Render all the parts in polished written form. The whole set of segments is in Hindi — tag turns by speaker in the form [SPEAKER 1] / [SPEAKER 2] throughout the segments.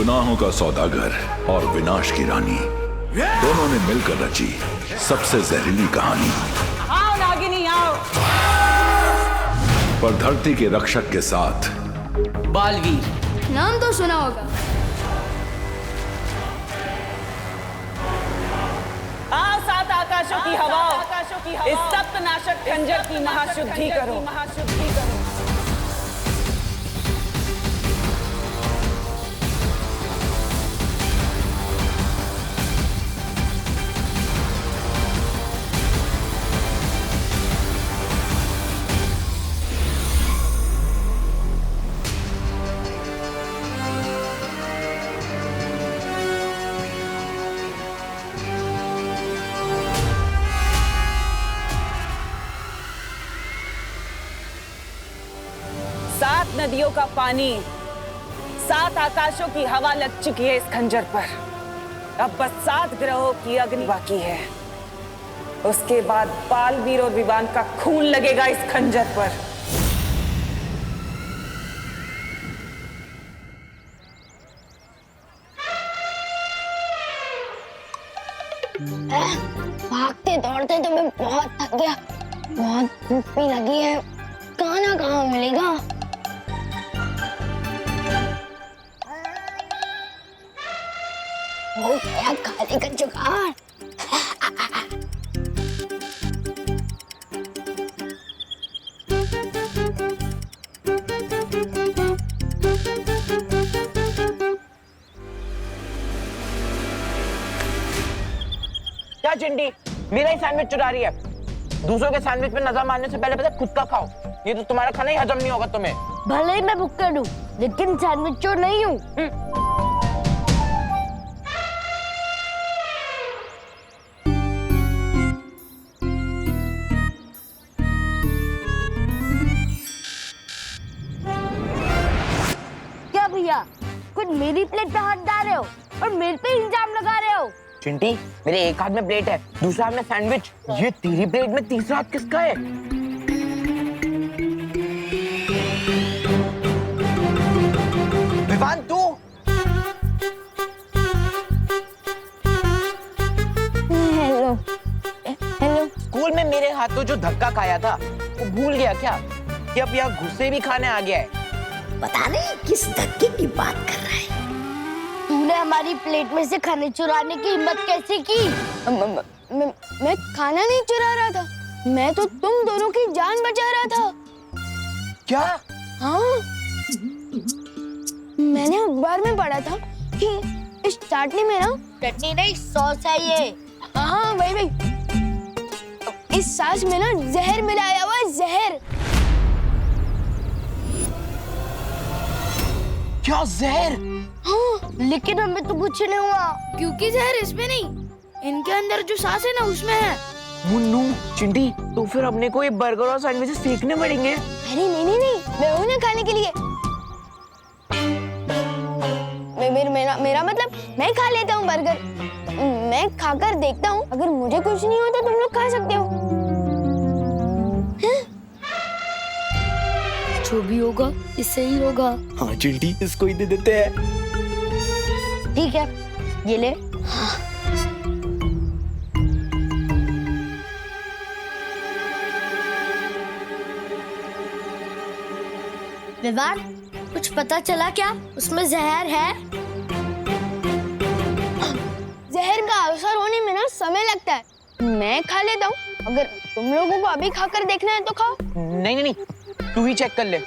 [SPEAKER 1] गुनाहों का सौदागर और विनाश की रानी, दोनों ने मिलकर रची सबसे जहरीली कहानी।
[SPEAKER 2] आओ नागिनी आओ।
[SPEAKER 1] पर धरती के रक्षक के साथ
[SPEAKER 2] बालवीर
[SPEAKER 3] नाम तो सुना होगा।
[SPEAKER 2] आओ सात आकाशों की हवाओं, इस सप्तनाशक खंजर की महाशुद्धि करो। सात नदियों का पानी, सात आकाशों की हवा लग चुकी है इस खंजर पर। अब बस 7 ग्रहों की अग्नि बाकी है। उसके बाद बालवीर और विवान का खून लगेगा इस खंजर पर।
[SPEAKER 3] भागते दौड़ते तो मैं बहुत थक गया, बहुत भूख भी लगी है। खाना कहाँ मिलेगा? हो गया खाने का जुगाड़।
[SPEAKER 2] क्या चिंटी, मेरा ही सैंडविच चुरा रही है? दूसरों के सैंडविच पे नजर मारने से पहले पता खुद का खाओ। ये तो तुम्हारा खाना ही हजम नहीं होगा तुम्हें।
[SPEAKER 3] भले ही मैं भुक्कड़ हूँ, लेकिन सैंडविच चोर नहीं हूँ। क्या भैया, खुद मेरी प्लेट पे हाथ डाल रहे हो और मेरे पे इल्जाम लगा रहे हो?
[SPEAKER 2] चिंटी, मेरे एक हाथ में प्लेट है, दूसरा हाथ में सैंडविच। ये तेरी प्लेट में तीसरा हाथ किसका है? विवान तू?
[SPEAKER 3] Hello hello.
[SPEAKER 2] स्कूल में मेरे हाथों जो धक्का खाया था वो भूल गया क्या कि अब यहाँ गुस्से भी खाने आ गया है?
[SPEAKER 4] पता नहीं किस धक्के की बात कर रहा है।
[SPEAKER 3] तूने हमारी प्लेट में से खाने चुराने की हिम्मत कैसे की? मैं खाना नहीं चुरा रहा था, मैं तो तुम दोनों की जान बचा रहा था।
[SPEAKER 2] क्या?
[SPEAKER 3] हाँ, मैंने अखबार में पढ़ा था कि इस चाटनी में ना चटनी नहीं सॉस है ये। हाँ वही। इस सॉस में ना जहर मिलाया हुआ है, जहर।
[SPEAKER 2] क्या जहर?
[SPEAKER 3] हाँ, लेकिन हमें तो कुछ नहीं हुआ क्योंकि जहर इसमें नहीं, इनके अंदर जो सांस है ना उसमें है।
[SPEAKER 2] मुन्नू, चिंटी, तो फिर अपने को ये बर्गर और सैंडविचेस फेंकने पड़ेंगे।
[SPEAKER 3] अरे नहीं, मैं हूँ ना खाने के लिए। मेरा मतलब मैं खा लेता हूँ बर्गर। मैं खाकर देखता हूँ, अगर मुझे कुछ नहीं होता तुम लोग खा सकते हो। जो भी होगा इससे ही होगा।
[SPEAKER 2] हाँ चिंटी, इसको ही दे देते हैं।
[SPEAKER 3] ठीक है, ये ले। विवान, कुछ पता चला क्या उसमें जहर है? जहर का असर होने में ना समय लगता है। मैं खा लेता हूँ, अगर तुम लोगों को अभी खाकर देखना है तो खाओ।
[SPEAKER 2] नहीं, तू ही चेक कर ले।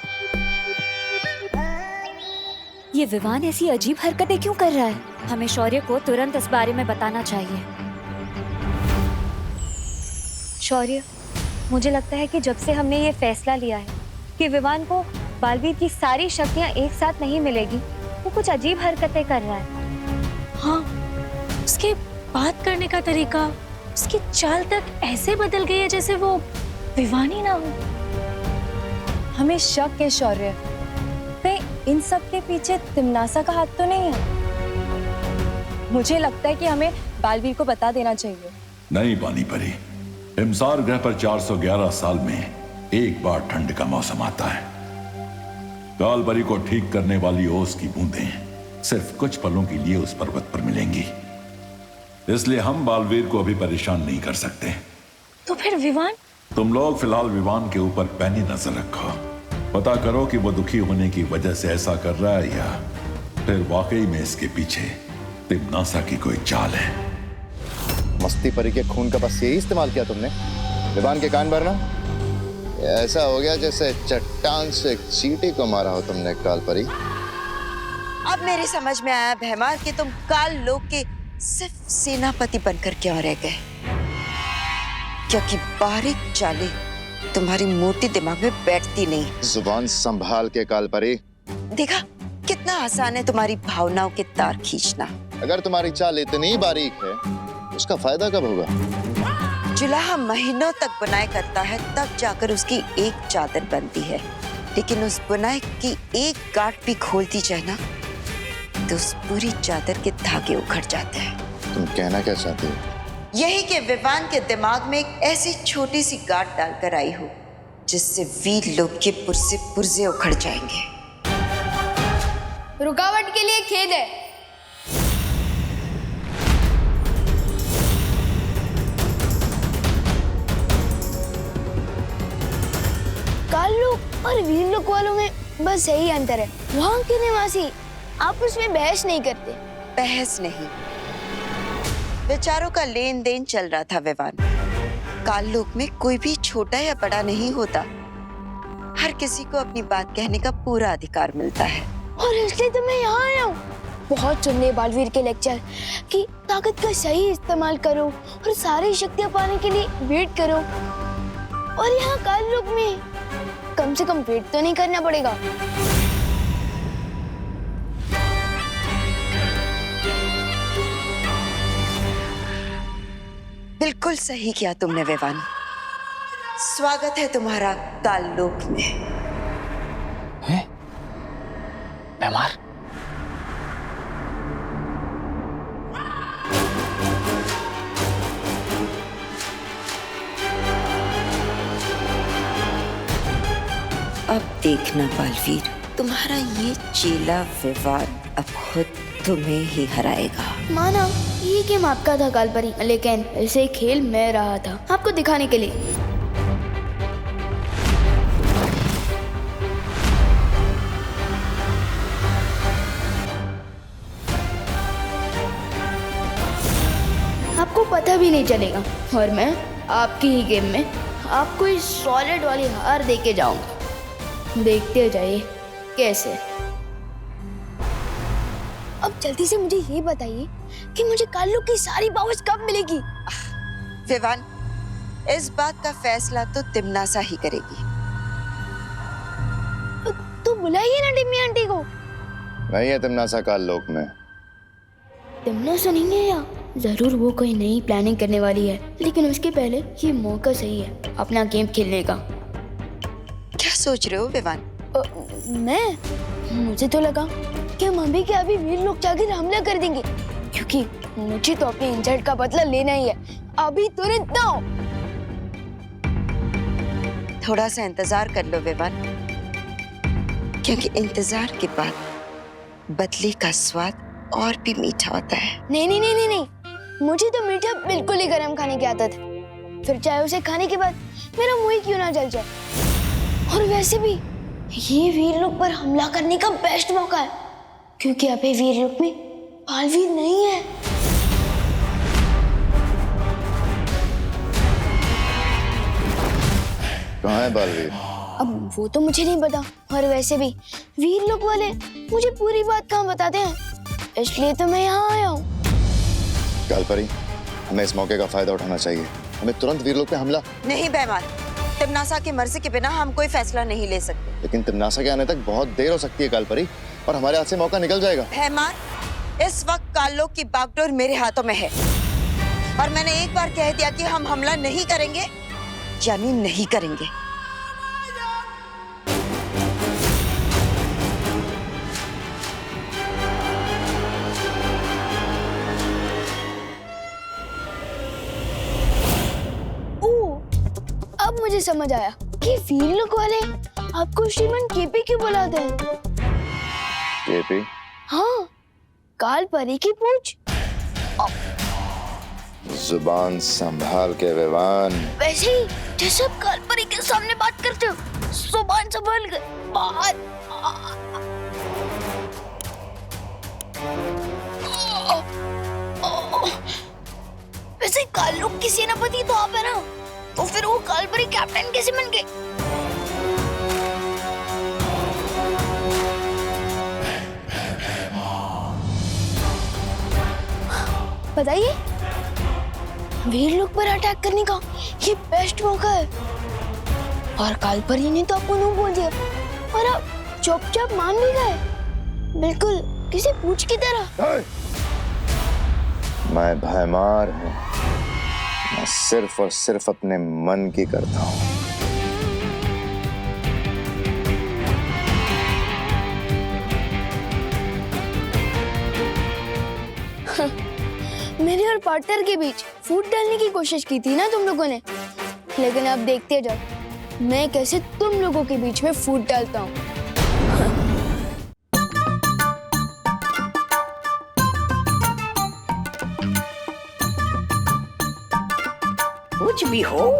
[SPEAKER 5] ये विवान ऐसी अजीब हरकतें क्यों कर रहा है? हमें शौर्य को तुरंत इस बारे में बताना चाहिए। शौर्य, मुझे लगता है कि जब से हमने ये फैसला लिया है कि विवान को बालवीर की सारी शक्तियां एक साथ नहीं मिलेगी, वो कुछ अजीब हरकतें कर रहा है।
[SPEAKER 6] हाँ, उसके बात करने का तरीका, उसकी चाल तक ऐसे बदल गई है जैसे वो विवान ही ना हो।
[SPEAKER 7] हमें शक है शौर्य, कहीं इन सब के पीछे तिमनासा का हाथ तो नहीं है? मुझे लगता है कि हमें बालवीर को बता देना चाहिए।
[SPEAKER 1] नहीं पानी परी, हिमसार ग्रह पर 411 साल में एक बार ठंड का मौसम आता है। कालबरी को ठीक करने वाली ओस की बूंदें सिर्फ कुछ पलों के लिए उस पर्वत पर मिलेंगी, इसलिए हम बालवीर को अभी परेशान नहीं कर सकते।
[SPEAKER 6] तो फिर विवान?
[SPEAKER 1] तुम लोग फिलहाल विवान के ऊपर पैनी नजर रखो, पता करो कि वो दुखी होने की वजह से ऐसा कर रहा है या फिर वाकई में इसके पीछे तिम्नासा की कोई चाल है।
[SPEAKER 8] मस्ती परी के खून का बस यही इस्तेमाल किया तुमने, विवान के कान भरना। ऐसा हो गया जैसे चट्टान से एक चींटी को मारा हो तुमने काल परी।
[SPEAKER 4] अब मेरी समझ में आया भैमार कि तुम काल लोक के सिर्फ सेनापति बनकर क्यों रह गए, क्योंकि बारीक चालें तुम्हारी मोटी दिमाग में बैठती नहीं।
[SPEAKER 8] जुबान संभाल के काल परी।
[SPEAKER 4] देखा कितना आसान है तुम्हारी भावनाओं के तार खींचना।
[SPEAKER 8] अगर तुम्हारी चाल इतनी बारीक है उसका फायदा कब होगा?
[SPEAKER 4] जुलाहा महीनों तक बुनाई करता है, तब जाकर उसकी एक चादर बनती है, लेकिन उस बुनाई की एक गांठ भी खोलती जाए ना तो उस पूरी चादर के धागे उखड़ जाते हैं।
[SPEAKER 8] तुम कहना क्या चाहती हो?
[SPEAKER 4] यही कि विवान के दिमाग में एक ऐसी छोटी सी गांठ डालकर आई हो जिससे वीर लोग के पुर्जे पुर्जे उखड़ जाएंगे।
[SPEAKER 3] रुकावट के लिए खेद है। काल लोक और वीर लोक वालों में बस यही अंतर है, वहाँ के निवासी आपस में बहस नहीं करते।
[SPEAKER 4] बहस नहीं, विचारों का लेन देन चल रहा था विवान। काल लोक में कोई भी छोटा या बड़ा नहीं होता, हर किसी को अपनी बात कहने का पूरा अधिकार मिलता है।
[SPEAKER 3] और इसलिए तो मैं यहाँ आया हूँ। बहुत सुन लिए बालवीर के लेक्चर कि ताकत का सही इस्तेमाल करो और सारी शक्तियाँ पाने के लिए वेट करो, और यहाँ काल लोक में कम से कम वेट तो नहीं करना पड़ेगा।
[SPEAKER 4] बिल्कुल सही किया तुमने विवान। स्वागत है तुम्हारा काल लोक में।
[SPEAKER 9] हैं? भैमार?
[SPEAKER 4] अब देखना बालवीर, तुम्हारा ये चेला विवान अब खुद तुम्हें ही हराएगा।
[SPEAKER 3] माना ये गेम आपका था काल परी, लेकिन इसे खेल मैं रहा था आपको दिखाने के लिए। आपको पता भी नहीं चलेगा और मैं आपकी ही गेम में आपको इस सॉलिड वाली हार दे के जाऊंगा। देखते जाइए कैसे। अब जल्दी से मुझे ये बताइए कि मुझे काल लोक की सारी पावर्स कब मिलेगी?
[SPEAKER 4] विवान, इस बात का फैसला तो तिम्नासा ही करेगी।
[SPEAKER 3] तो बुलाइए ना टिम्मी आंटी को।
[SPEAKER 8] नहीं है तिम्नासा काल लोक में।
[SPEAKER 3] तिम्नासा नहीं है या जरूर वो कोई नई प्लानिंग करने वाली है, लेकिन उसके पहले ये मौका सही है अपना गेम खेलने का।
[SPEAKER 4] क्या सोच रहे हो विवान?
[SPEAKER 3] मुझे तो लगा कि हम अभी के अभी वीर लोग जाकर हमला कर देंगे, क्योंकि मुझे तो अपने इंसल्ट का बदला लेना ही है अभी तुरंत ना।
[SPEAKER 4] थोड़ा सा इंतजार कर लो विवान, क्योंकि इंतजार के बाद बदले का स्वाद और भी मीठा होता है।
[SPEAKER 3] नहीं नहीं नहीं नहीं नहीं, मुझे तो मीठा बिल्कुल ही गरम खाने की आदत है, फिर चाहे उसे खाने के बाद मेरा मुंह ही क्यों ना जल जाए। और वैसे भी ये वीर लोक पर हमला करने का बेस्ट मौका है, क्योंकि अभी वीर लोक में बालवीर नहीं है।
[SPEAKER 8] कहाँ है बालवीर?
[SPEAKER 3] अब वो तो मुझे नहीं पता, और वैसे भी वीर लोक वाले मुझे पूरी बात कहाँ बताते हैं, इसलिए तो मैं यहाँ आया हूँ।
[SPEAKER 8] कालपरी, हमें इस मौके का फायदा उठाना चाहिए। हमें तुरंत वीर लोक पे हमला।
[SPEAKER 4] नहीं भैमार, तिम्नासा की मर्जी के बिना हम कोई फैसला नहीं ले सकते।
[SPEAKER 8] लेकिन तिम्नासा के आने तक बहुत देर हो सकती है कालपरी, और हमारे हाथ से मौका निकल जाएगा।
[SPEAKER 4] भैमार, इस वक्त काल लोक की बागडोर मेरे हाथों में है, और मैंने एक बार कह दिया कि हम हमला नहीं करेंगे यानी नहीं करेंगे।
[SPEAKER 3] अब मुझे समझ आया कि वीर लोक वाले आपको श्रीमान केपी क्यों बुलाते हैं।
[SPEAKER 8] केपी?
[SPEAKER 3] हाँ, काल परी की पूछ?
[SPEAKER 8] जुबान संभाल के विवान।
[SPEAKER 3] वैसे ही जैसे आप काल परी के सामने बात करते हो, जुबान संभाल कर बात। वैसे काल लोग की सेनापति तो आप है ना, तो फिर वो काल परी कैप्टन कैसे बन गए? बताइए, वीर लोग पर अटैक करने का ये बेस्ट मौका है। और काल परी ने तो आपको नो बोल दिया और आप चुपचाप मान भी गए, बिल्कुल किसी पूछ की तरह।
[SPEAKER 8] मैं भयमार हूँ, मैं सिर्फ और सिर्फ अपने मन की करता हूँ।
[SPEAKER 3] मेरे और पार्टनर के बीच फूट डालने की कोशिश की थी ना तुम लोगों ने, लेकिन अब देखते जाओ मैं कैसे तुम लोगों के बीच में फूट डालता हूँ।
[SPEAKER 10] कुछ भी हो,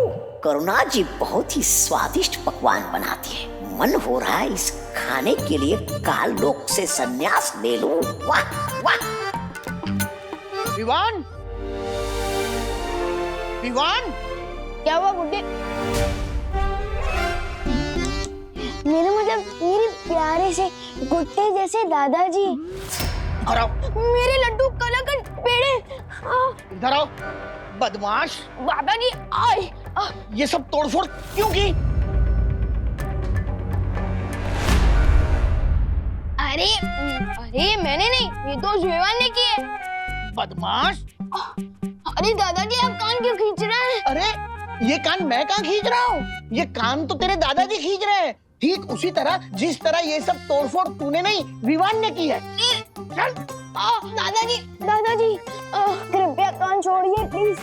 [SPEAKER 10] करुणा जी बहुत ही स्वादिष्ट पकवान बनाती है। मन हो रहा है इस खाने के लिए काल लोक से संन्यास ले लूं। वाह वाह।
[SPEAKER 9] विवान, विवान,
[SPEAKER 3] क्या हुआ बुड्ढे? मेरे मतलब मेरे प्यारे से गुट्टे जैसे दादाजी।
[SPEAKER 9] इधर आओ,
[SPEAKER 3] मेरे लड्डू कलाकंद पेड़े।
[SPEAKER 9] इधर आओ, बदमाश।
[SPEAKER 3] दादाजी आए।
[SPEAKER 9] ये सब तोड़फोड़ क्यों की?
[SPEAKER 3] अरे अरे मैंने नहीं, ये तो जुएवान ने की है।
[SPEAKER 9] बदमाश।
[SPEAKER 3] अरे दादाजी आप कान क्यों खींच रहे हैं?
[SPEAKER 9] अरे ये कान मैं कहाँ खींच रहा हूँ? ये कान तो तेरे दादाजी खींच रहे हैं, ठीक उसी तरह जिस तरह ये सब तोड़फोड़ तूने नहीं, विवान ने की है। चल।
[SPEAKER 3] दादाजी दादाजी कृपया कान छोड़िए प्लीज,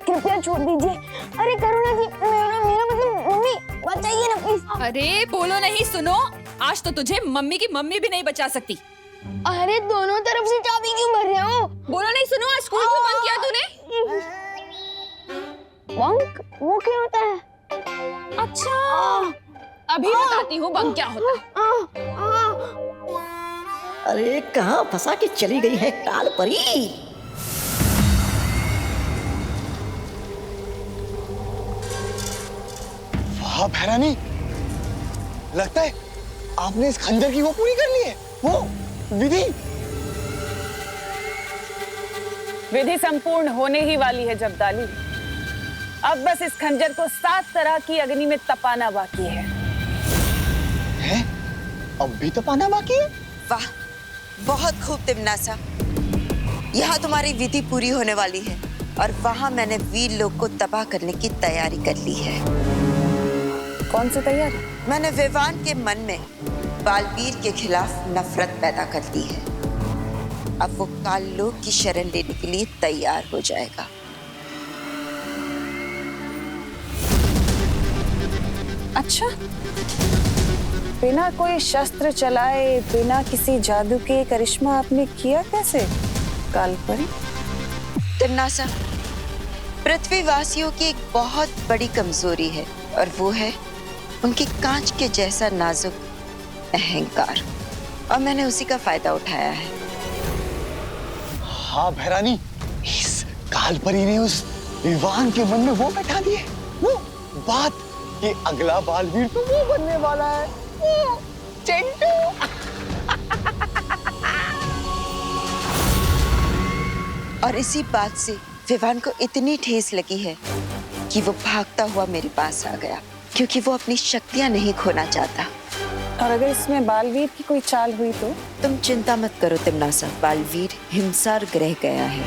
[SPEAKER 3] कृपया छोड़ दीजिए। अरे करुणा जी, मेरा मेरा मतलब मम्मी बचाइए ना प्लीज।
[SPEAKER 11] अरे बोलो नहीं, सुनो, आज तो तुझे मम्मी की मम्मी भी नहीं बचा सकती।
[SPEAKER 3] अरे दोनों तरफ से चाबी क्यों भर रहे हो?
[SPEAKER 11] बोलो नहीं, सुनो, आज स्कूल क्यों बंद किया तूने?
[SPEAKER 3] बंक वो क्या होता है?
[SPEAKER 11] अच्छा, अभी बताती हूँ बंक क्या होता है।
[SPEAKER 10] अरे कहाँ फंसा के चली गई है काल परी?
[SPEAKER 9] वाह भैरानी, लगता है आपने इस खंजर की वो पूरी कर ली है, वो विधि।
[SPEAKER 2] विधि संपूर्ण होने ही वाली है जब्दाली। अब बस इस खंजर को 7 तरह की अग्नि में तपाना बाकी है।
[SPEAKER 9] हैं? अब भी तपाना बाकी है?
[SPEAKER 4] वाह, बहुत खूब तिमनासा। यहाँ तुम्हारी विधि पूरी होने वाली है और वहाँ मैंने वीर लोग को तबाह करने की तैयारी कर ली है।
[SPEAKER 2] कौन सी तैयारी?
[SPEAKER 4] मैंने विवान के मन में बालवीर के खिलाफ नफरत पैदा कर दी है। अब वो काल लोक की शरण लेने के लिए तैयार हो जाएगा।
[SPEAKER 2] अच्छा, बिना कोई शस्त्र चलाए, बिना किसी जादू के करिश्मा आपने किया कैसे काल परी?
[SPEAKER 4] तिमनासा, पृथ्वीवासियों की एक बहुत बड़ी कमजोरी है और वो है उनके कांच के जैसा नाजुक अहंकार, और मैंने उसी का फायदा उठाया है।
[SPEAKER 9] हाँ भैरानी, इस काल परी ने उस विवान के मन में वो बैठा दी है, वो बात कि अगला बालवीर तो वो बनने वाला है, वो चिंटू।
[SPEAKER 4] और इसी बात से विवान को इतनी ठेस लगी है कि वो भागता हुआ मेरे पास आ गया, क्योंकि वो अपनी शक्तियां नहीं खोना चाहता।
[SPEAKER 2] और अगर इसमें बालवीर की कोई चाल हुई तो?
[SPEAKER 4] तुम चिंता मत करो तिमनासा, बालवीर हिमसार ग्रह गया है।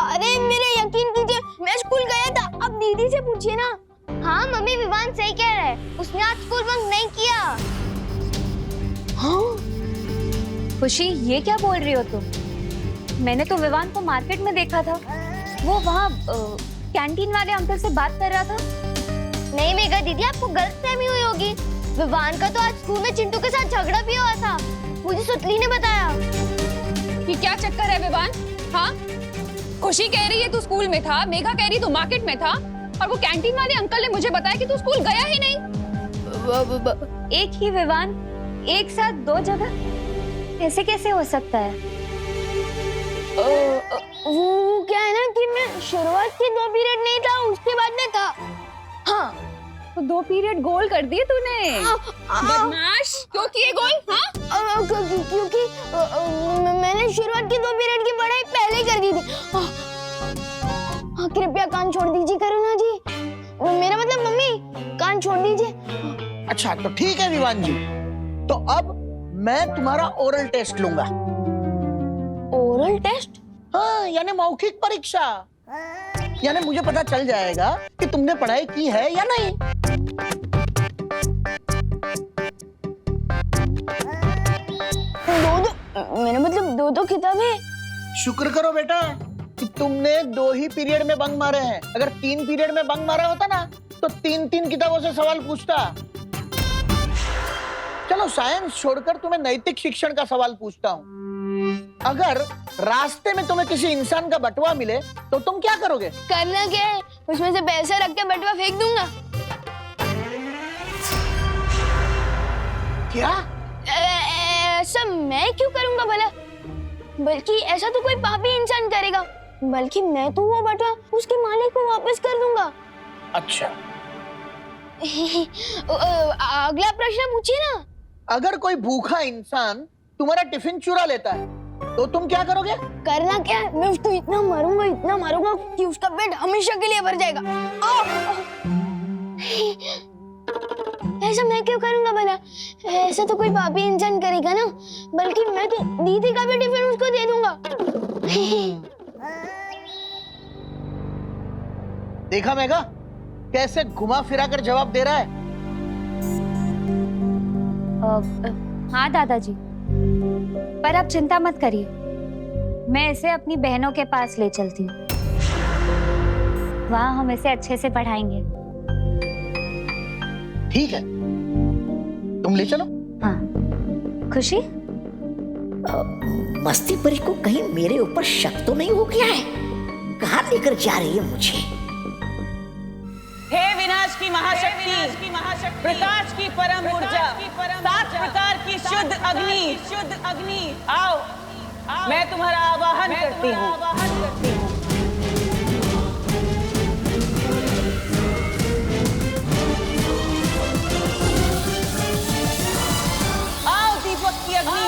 [SPEAKER 3] अरे मेरे यकीन कीजिए, मैं स्कूल गया था, अब दीदी से पूछिए ना। हाँ मम्मी, विवान सही कह रहा है, उसने आज स्कूल बंक नहीं किया।
[SPEAKER 5] हाँ? खुशी, ये क्या बोल रही हो तुम? मैंने तो विवान को मार्केट में देखा था, वो वहाँ कैंटीन वाले अंकल से बात कर रहा था।
[SPEAKER 3] नहीं मेघा दीदी, आपको गलतफहमी हुई होगी। विवान का तो आज स्कूल में चिंटू के साथ झगड़ा भी हुआ था, मुझे सुतली ने बताया।
[SPEAKER 11] ये क्या चक्कर है विवान? हाँ, खुशी कह रही है तू स्कूल में था, मेघा कह रही तू मार्केट में था, और वो कैंटीन वाले अंकल ने मुझे बताया कि तू स्कूल गया ही नहीं।
[SPEAKER 5] एक ही विवान एक साथ दो जगह ऐसे कैसे हो सकता है?
[SPEAKER 3] वो क्या है ना कि मैं शुरुआत के 2 पीरियड नहीं था, उसके बाद में था। हाँ,
[SPEAKER 11] तो 2 पीरियड गोल कर दिए तूने। बदमाश, क्यों किए गोल? हाँ,
[SPEAKER 3] क्योंकि मैंने शुरुआत के 2 पीरियड की पढ़ाई पहले कर दी थी। कृपया कान छोड़ दीजिए करुणा जी, मेरा मतलब मम्मी, कान छोड़ दीजिए।
[SPEAKER 12] अच्छा तो ठीक है विवान जी, तो अब मैं तुम्हारा ओरल टेस्ट लूंगा।
[SPEAKER 3] Oral test?
[SPEAKER 12] हाँ, यानी मौखिक परीक्षा। यानी मुझे पता चल जाएगा कि तुमने पढ़ाई की है या नहीं।
[SPEAKER 3] मेरा मतलब 2 किताबें।
[SPEAKER 12] शुक्र करो बेटा कि तुमने 2 ही पीरियड में बंक मारे हैं। अगर 3 पीरियड में बंक मारा होता ना तो 3 किताबों से सवाल पूछता। चलो साइंस छोड़कर तुम्हें नैतिक शिक्षण का सवाल पूछता हूँ। अगर रास्ते में तुम्हें किसी इंसान का बटुआ मिले तो तुम क्या करोगे?
[SPEAKER 3] करना क्या है, उसमें से पैसे रख के बटुआ फेंक दूंगा।
[SPEAKER 12] क्या?
[SPEAKER 3] ऐसा मैं क्यों करूंगा भला? बल्कि ऐसा तो कोई पापी इंसान करेगा, बल्कि मैं तो वो बटुआ उसके मालिक को वापस कर दूंगा।
[SPEAKER 12] अच्छा
[SPEAKER 3] अगला प्रश्न पूछिए ना।
[SPEAKER 12] अगर कोई भूखा इंसान तुम्हारा टिफिन चुरा लेता है तो तुम क्या करोगे?
[SPEAKER 3] करना क्या है, मैं उसको इतना मारूंगा कि उसका पेट हमेशा के लिए भर जाएगा। ऐसा मैं क्यों करूंगा भला? ऐसा तो कोई पापी इंसान करेगा ना, बल्कि मैं तो दीदी का भी टिफिन उसको दे दूंगा।
[SPEAKER 12] देखा मेघा कैसे घुमा फिरा कर जवाब दे रहा है।
[SPEAKER 5] हाँ दादाजी, पर आप चिंता मत करिए, मैं इसे अपनी बहनों के पास ले चलती हूँ। वहाँ हम इसे अच्छे से पढ़ाएंगे।
[SPEAKER 12] ठीक है, तुम ले चलो।
[SPEAKER 5] हाँ, खुशी?
[SPEAKER 10] मस्ती परी को कहीं मेरे ऊपर शक तो नहीं हो गया है? कहाँ लेकर जा रही है मुझे?
[SPEAKER 2] हे विनाश की महाशक्ति, प्रकाश की परम ऊर्जा, 7 प्रकार की शुद्ध अग्नि, आओ, मैं तुम्हारा आवाहन करती हूँ। आओ दीपक की अग्नि।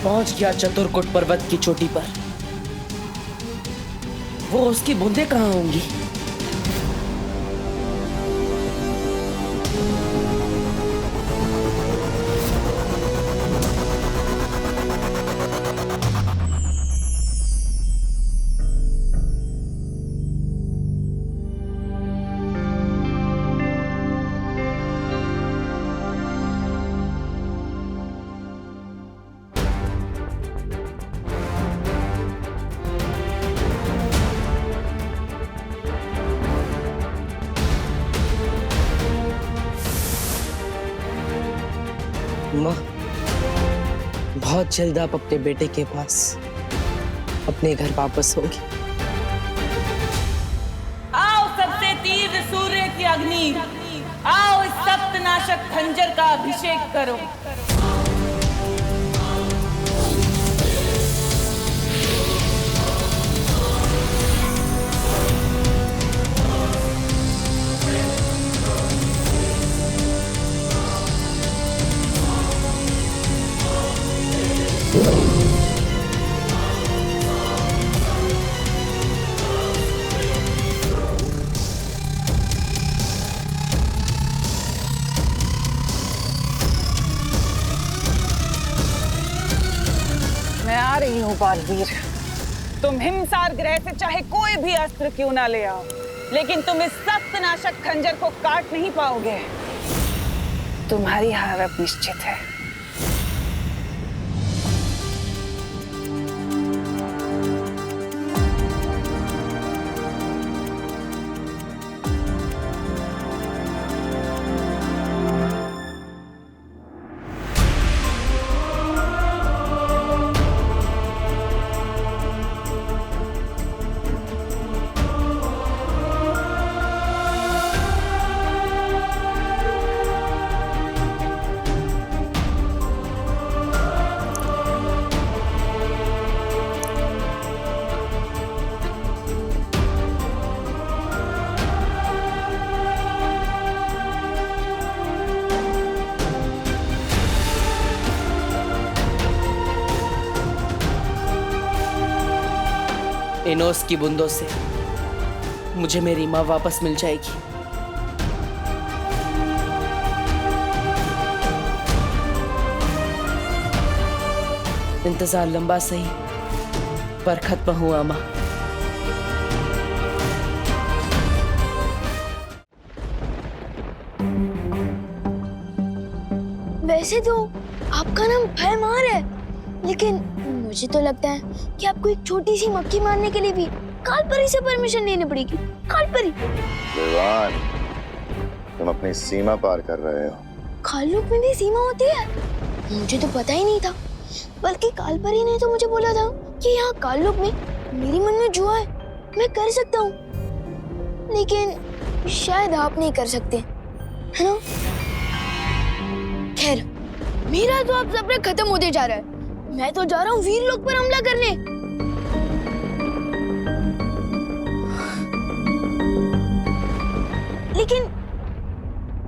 [SPEAKER 13] पहुंच गया चतुर्कुट पर्वत की चोटी पर। वो उसकी बूंदें कहाँ होंगी? बहुत जल्द आप अपने बेटे के पास अपने घर वापस होंगे।
[SPEAKER 2] आओ सबसे तीव्र सूर्य की अग्नि, आओ इस सप्तनाशक खंजर का अभिषेक करो। मैं आ रही हूँ बालवीर। तुम हिमसार ग्रह से चाहे कोई भी अस्त्र क्यों ना ले आओ, लेकिन तुम इस सप्तनाशक खंजर को काट नहीं पाओगे। तुम्हारी हार अब निश्चित है।
[SPEAKER 13] इनोस की बूंदों से मुझे मेरी माँ वापस मिल जाएगी। इंतजार लंबा सही पर खत्म हुआ माँ।
[SPEAKER 3] वैसे तो आपका नाम भयमार है, लेकिन मुझे तो लगता है कि आपको एक छोटी सी मक्खी मारने के लिए भी कालपरी से परमिशन लेनी पड़ेगी। कालपरी?
[SPEAKER 8] विवान, तुम अपनी सीमा पार कर रहे हो।
[SPEAKER 3] काललोक में भी सीमा होती है? मुझे तो पता ही नहीं था, बल्कि कालपरी ने तो मुझे बोला था कि यहाँ काललोक में मेरे मन में जो है मैं कर सकता हूँ, लेकिन शायद आप नहीं कर सकते, है ना? खैर, मेरा तो अब सब्र खत्म होते जा रहा है। मैं तो जा रहा हूँ वीरलोक पर हमला करने। लेकिन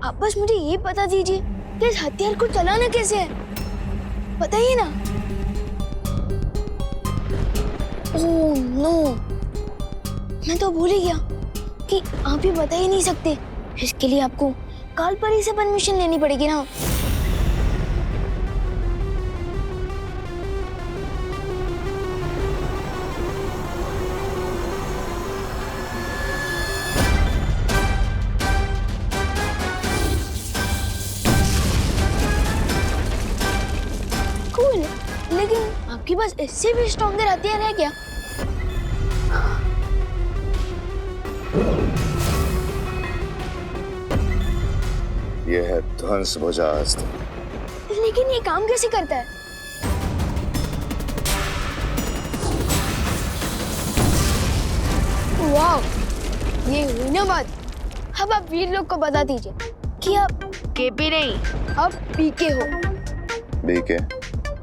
[SPEAKER 3] आप बस मुझे ये बता दीजिए कि इस हथियार को चलाना कैसे है, बताइए ना। ओह नो, मैं तो भूल ही गया कि आप ही बता ही नहीं सकते। इसके लिए आपको कालपरी से परमिशन लेनी पड़ेगी ना। लेकिन आपके पास इससे भी स्ट्रॉन्गर हथियार है क्या?
[SPEAKER 8] ये है ध्वंस भुजा अस्त्र।
[SPEAKER 3] लेकिन ये काम कैसे करता है? वाह, ये हुई ना बात। अब आप वीरलोक को बता दीजिए कि आप केपी नहीं, आप पीके हो।
[SPEAKER 8] बीके?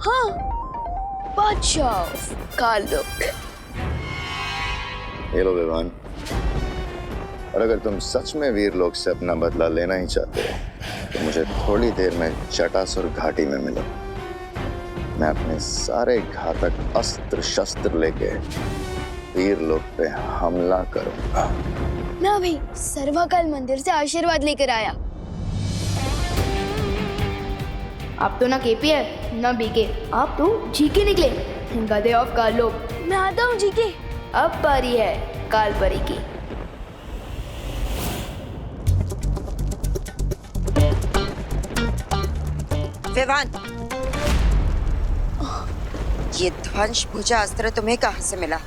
[SPEAKER 3] हाँ, बादशाह काललोक।
[SPEAKER 8] ये लो विवान, और अगर तुम सच में वीरलोक से अपना बदला लेना ही चाहते हो तो मुझे थोड़ी देर में जटासुर घाटी में मिलो। मैं अपने सारे घातक अस्त्र शस्त्र लेके वीरलोक पे हमला करूंगा।
[SPEAKER 3] मैं अभी सर्वकाल मंदिर से आशीर्वाद लेकर आया। आप तो ना केपी है ना बीके, आप तो जीके निकले, गधे ऑफ काललोक। मैं आता हूँ जीके, अब बारी है कालपरी की।
[SPEAKER 4] विवान, ये ध्वंस भुजा अस्त्र तुम्हें कहाँ से मिला?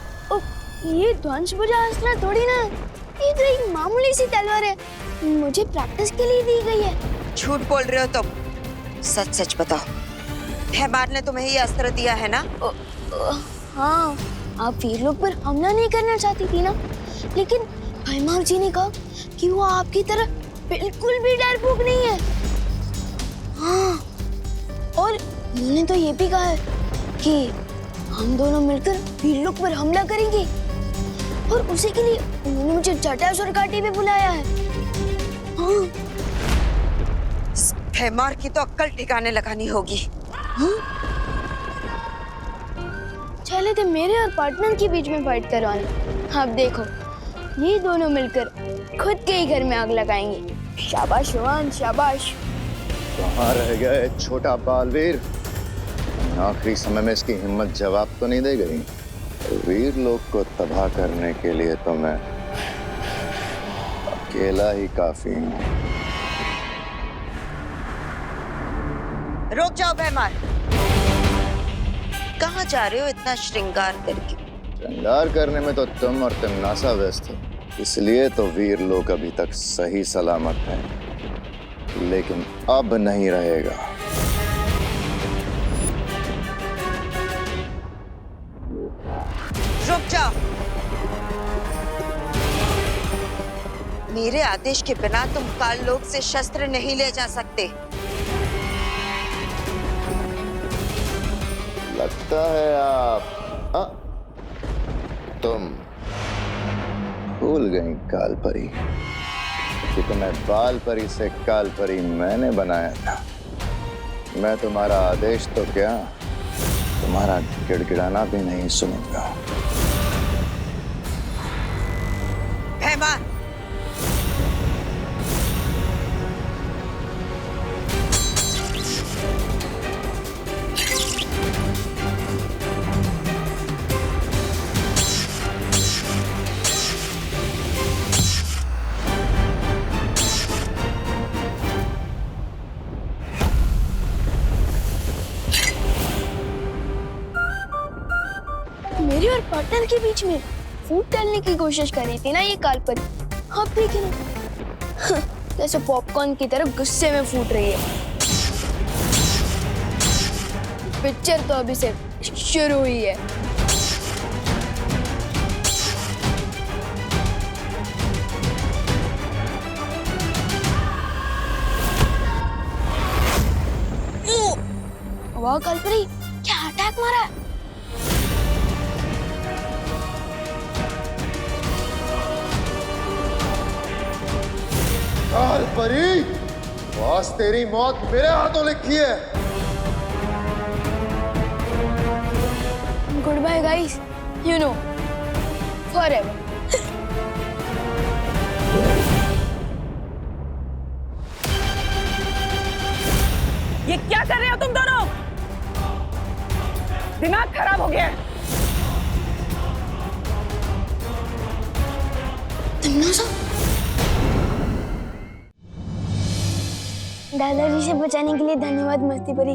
[SPEAKER 3] ये ध्वंस भुजा अस्त्र थोड़ी ना, ये तो एक मामूली सी तलवार है, मुझे प्रैक्टिस के लिए दी गई है।
[SPEAKER 4] झूठ बोल रहे हो तुम, सच सच बताओ। भैमार ने तुम्हें ये अस्त्र दिया है ना?
[SPEAKER 3] हाँ, आप वीर लोग पर हमला नहीं करना चाहती थी ना, लेकिन भैमार जी ने कहा कि वो आपकी तरह बिल्कुल भी डरपोक नहीं है। हाँ, और उन्होंने तो ये भी कहा है कि हम दोनों मिलकर वीर लोग पर हमला करेंगे, और उसी के लिए उन्होंने मुझे जटासुर घाटी में बुलाया है। हाँ।
[SPEAKER 4] भैमार की तो अक्ल ठिकाने लगानी होगी।
[SPEAKER 3] चले थे मेरे और पार्टनर के बीच में फाइट करवाना। अब देखो, ये दोनों मिलकर खुद के ही घर में आग लगाएंगे। शाबाश विवान, शाबाश।
[SPEAKER 8] कहाँ रह गए छोटा बालवीर? आखिरी समय में इसकी हिम्मत जवाब तो नहीं दे गई। वीर लोग को तबाह करने के लिए तो मैं अकेला ही काफी हूँ।
[SPEAKER 4] रुक जाओ भैमार, कहाँ जा रहे हो इतना श्रृंगार करके?
[SPEAKER 8] श्रृंगार करने में तो तुम और तिमनासा व्यस्त हो, इसलिए तो वीर लोग अभी तक सही सलामत हैं, लेकिन अब नहीं रहेगा।
[SPEAKER 4] रुक जाओ, मेरे आदेश के बिना तुम काल लोक से शस्त्र नहीं ले जा सकते।
[SPEAKER 8] लगता है तुम भूल गई काल परी कि तुम्हें बाल परी से काल परी मैंने बनाया था। मैं तुम्हारा आदेश तो क्या, तुम्हारा गिड़गिड़ाना भी नहीं सुनूंगा।
[SPEAKER 4] भैमार,
[SPEAKER 3] मेरे और पार्टनर के बीच में फूट डालने की कोशिश कर रही थी ना ये काल परी। आप देखिए ना, जैसे पॉपकॉर्न की तरह गुस्से में फूट रही है। पिक्चर तो अभी से शुरू हुई है। वाह काल परी, क्या अटैक मारा है।
[SPEAKER 8] काल परी, बॉस तेरी मौत मेरे हाथों लिखी है।
[SPEAKER 3] Goodbye guys, you know forever.
[SPEAKER 2] ये क्या कर रहे हो तुम दोनों? दिमाग खराब हो गया है।
[SPEAKER 3] दादाजी से बचाने के लिए धन्यवाद मस्ती परी।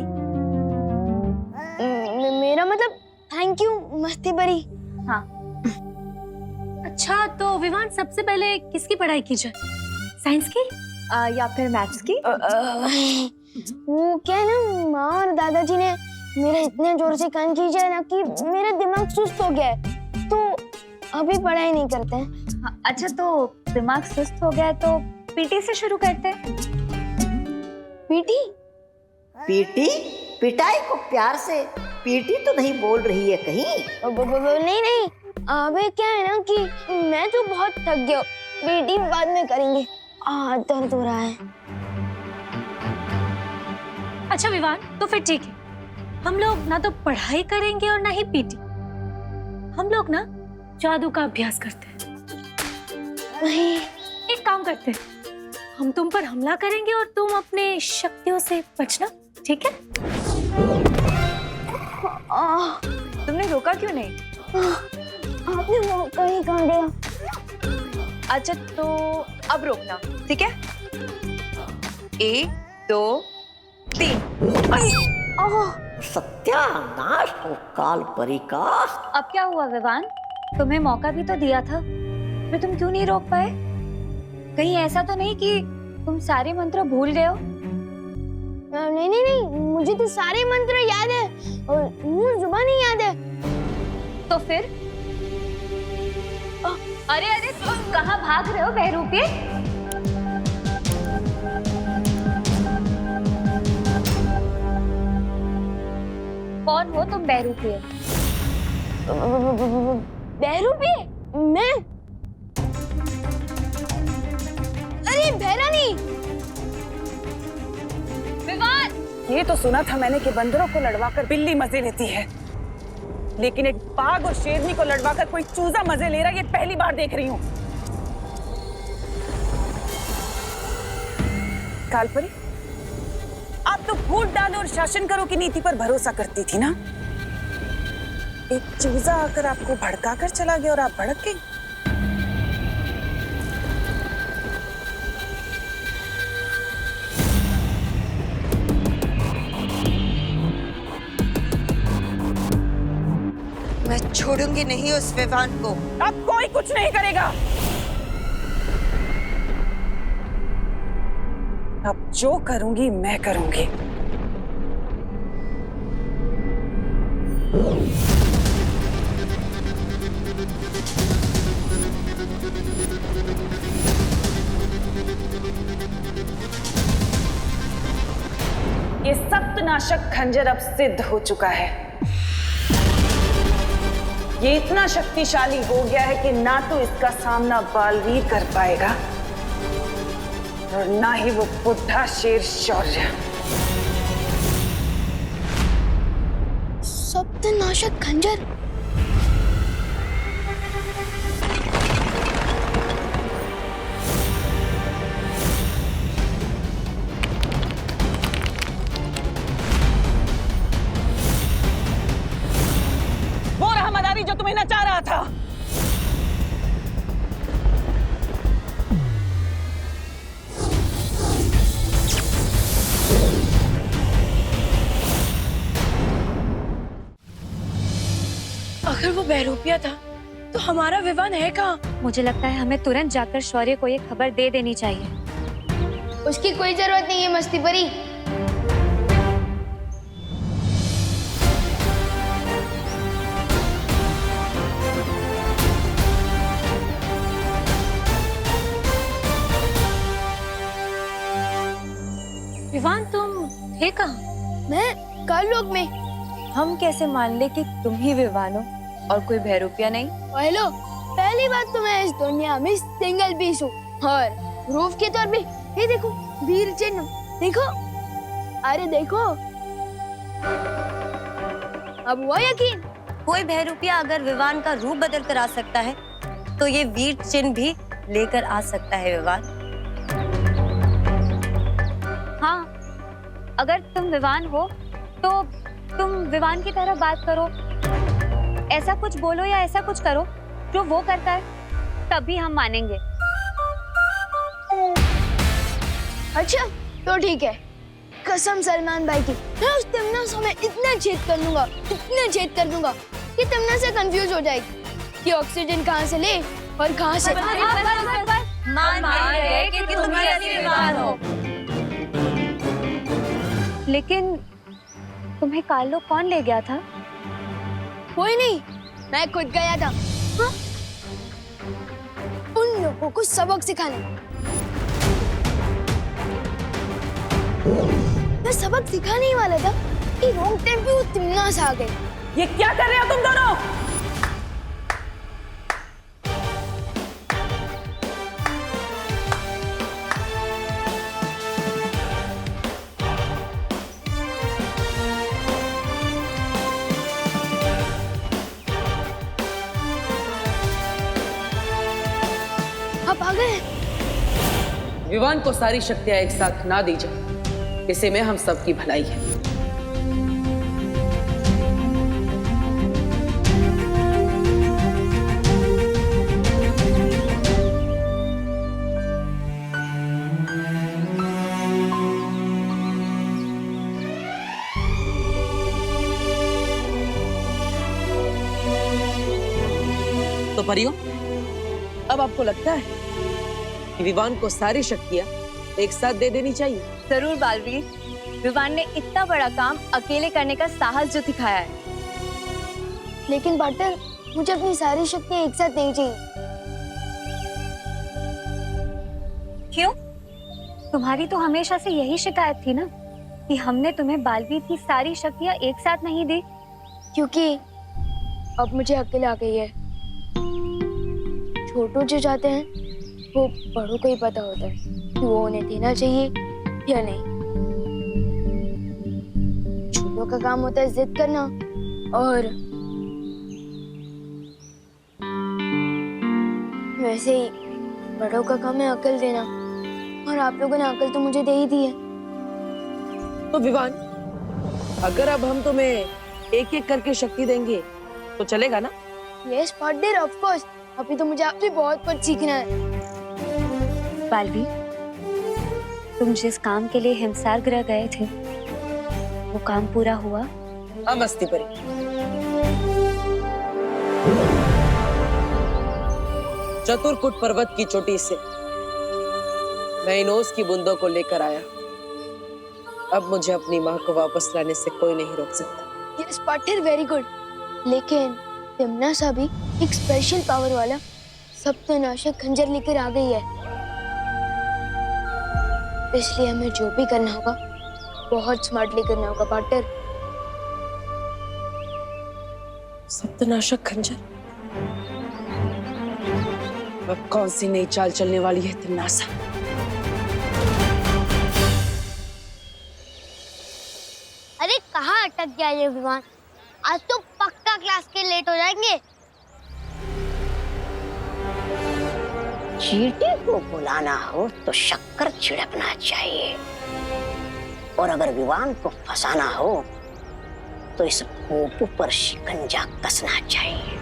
[SPEAKER 3] मेरा मतलब थैंक यू मस्ती परी।
[SPEAKER 6] हाँ। अच्छा, तो विवान सबसे पहले किसकी पढ़ाई की जाए? साइंस की
[SPEAKER 5] या फिर मैथ्स की?
[SPEAKER 3] वो क्या है ना, माँ और दादाजी ने मेरा इतने जोर से कान खींचा है ना कि मेरा दिमाग सुस्त हो गया है, तो अभी पढ़ाई नहीं करते हैं।
[SPEAKER 5] अच्छा, तो दिमाग सुस्त हो गया है तो पीटी से शुरू करते हैं।
[SPEAKER 3] पीटी?
[SPEAKER 10] पीटी? पिटाई को प्यार से पीटी तो नहीं बोल रही है कहीं?
[SPEAKER 3] नहीं नहीं, अबे क्या है ना कि मैं तो बहुत थक गया, पीटी बाद में करेंगे, दर्द हो रहा है।
[SPEAKER 6] अच्छा विवान, तो फिर ठीक है, हम लोग ना तो पढ़ाई करेंगे और ना ही पीटी, हम लोग ना जादू का अभ्यास करते हैं। एक काम करते हैं, हम तुम पर हमला करेंगे और तुम अपने शक्तियों से बचना, ठीक है?
[SPEAKER 5] तुमने रोका क्यों नहीं?
[SPEAKER 3] आपने मौका ही कहाँ दिया।
[SPEAKER 5] अच्छा, तो अब रोकना, ठीक है? 1 2 3।
[SPEAKER 10] सत्यानाश हो काल परी का।
[SPEAKER 5] अब क्या हुआ विवान? तुम्हें मौका भी तो दिया था, फिर तुम क्यों नहीं रोक पाए? कहीं ऐसा तो नहीं कि तुम सारे मंत्र भूल गए हो?
[SPEAKER 3] नहीं नहीं नहीं, मुझे तो सारे मंत्र याद है और मुंह जुबान ही याद है।
[SPEAKER 5] तो फिर अरे अरे तुम कहाँ भाग रहे हो बहरूपिये? कौन हो तुम बहरूपिये?
[SPEAKER 3] बहरूपिये? मैं? अरे बहरानी।
[SPEAKER 5] विवान!
[SPEAKER 2] ये तो सुना था मैंने कि बंदरों को लड़वाकर बिल्ली मजे लेती है, लेकिन एक बाघ और शेरनी को लड़वाकर कोई चूजा मजे ले रहा है, ये पहली बार देख रही हूँ। कालपरी, आप तो फूट डालो और शासन करो की नीति पर भरोसा करती थी ना। एक चूजा आकर आपको भड़काकर चला गया और आप भड़क गई।
[SPEAKER 4] मैं छोड़ूंगी नहीं उस विवान को।
[SPEAKER 2] अब कोई कुछ नहीं करेगा। अब जो करूंगी मैं करूंगी। ये सप्तनाशक खंजर अब सिद्ध हो चुका है। ये इतना शक्तिशाली हो गया है कि ना तो इसका सामना बालवीर कर पाएगा और ना ही वो बुढ़ा शेर शौर्य।
[SPEAKER 3] सप्तनाशक खंजर?
[SPEAKER 2] वो रहा मदारी जो तुम्हें नचा रहा था।
[SPEAKER 7] अगर वो बहरूपिया था तो हमारा विवान है कहाँ?
[SPEAKER 5] मुझे लगता है हमें तुरंत जाकर शौर्य को ये खबर दे देनी चाहिए।
[SPEAKER 3] उसकी कोई जरूरत नहीं है मस्ती परी।
[SPEAKER 6] विवान तुम थे कहाँ?
[SPEAKER 3] मैं काललोक में।
[SPEAKER 7] हम कैसे मान ले कि तुम ही विवान हो और कोई बहरूपिया नहीं?
[SPEAKER 3] हेलो, पहली बात तो मैं इस दुनिया में सिंगल पीस हूँ और रूफ के तौर पे ये देखो वीर चिन्ह देखो। अरे देखो, अब हुआ यकीन?
[SPEAKER 14] कोई बहरूपिया अगर विवान का रूप बदल कर आ सकता है तो ये वीर चिन्ह भी लेकर आ सकता है विवान।
[SPEAKER 5] हाँ, अगर तुम विवान हो तो तुम विवान की तरह बात करो, ऐसा कुछ बोलो या ऐसा कुछ करो जो वो करता है, तभी हम मानेंगे।
[SPEAKER 3] अच्छा तो ठीक है, कसम सलमान भाई की, मैं उस तमन्ना में इतना छेद कर दूंगा कि तमन्ना से कंफ्यूज हो जाएगी कि ऑक्सीजन कहाँ से ले और कहाँ से।
[SPEAKER 14] मान गए कि तुम ही असली विवान हो।
[SPEAKER 5] लेकिन तुम्हें काललोक कौन ले गया था?
[SPEAKER 3] कोई नहीं, मैं खुद गया था। हाँ? उन लोगों को सबक सिखाने। मैं सबक सिखाने ही वाला था कि रॉन्ग टाइम पे वो तिमनास आ गए।
[SPEAKER 2] ये क्या कर रहे हो तुम दोनों?
[SPEAKER 3] आप आ गए?
[SPEAKER 13] विवान को सारी शक्तियां एक साथ ना दी जाए, इसी में हम सबकी भलाई है। तो परियों, अब आपको लगता है कि विवान को सारी शक्तियां एक साथ दे देनी चाहिए?
[SPEAKER 7] जरूर बालवीर, विवान ने इतना बड़ा काम अकेले करने का साहस जो दिखाया है।
[SPEAKER 3] लेकिन पार्टनर, मुझे अपनी सारी शक्तियां एक साथ नहीं चाहिए।
[SPEAKER 5] क्यों? तुम्हारी तो हमेशा से यही शिकायत थी ना कि हमने तुम्हें बालवीर की सारी शक्तियां एक साथ नहीं दी।
[SPEAKER 3] क्योंकि अब मुझे अकेले आ गई है। छोटू जो चाहते हैं वो बड़ों को ही पता होता है कि वो उन्हें देना चाहिए या नहीं। छोटों का काम होता है जिद करना और वैसे ही बड़ों का काम है अकल देना, और आप लोगों ने अकल तो मुझे दे ही दी है।
[SPEAKER 13] तो विवान, अगर अब हम तुम्हें एक एक करके शक्ति देंगे तो चलेगा ना?
[SPEAKER 3] Yes partner, of course. अभी तो मुझे आपसे बहुत कुछ सीखना है।
[SPEAKER 5] बालवीर, तुम जिस काम के लिए हिमसार ग्रह गए थे वो काम पूरा हुआ?
[SPEAKER 13] हाँ मस्ती परी, चतुरकुट पर्वत की चोटी से मैं इन ओस की बूंदों को लेकर आया। अब मुझे अपनी माँ को वापस लाने से कोई नहीं रोक सकता।
[SPEAKER 3] Yes partner, very good. लेकिन तिम्नासा भी एक स्पेशल पावर वाला सप्तनाशक खंजर लेकर आ गई है, इसलिए हमें जो भी करना होगा बहुत स्मार्टली करना होगा पार्टनर।
[SPEAKER 13] सप्तनाशक खंजर? अब कौन सी नई चाल चलने वाली है तिम्नासा?
[SPEAKER 3] अरे कहाँ अटक गया ये विमान? आज तो पक्का क्लास के लेट हो जाएंगे।
[SPEAKER 10] चींटी को बुलाना हो तो शक्कर छिड़कना चाहिए, और अगर विवान को फंसाना हो तो इस पोपू पर शिकंजा कसना चाहिए।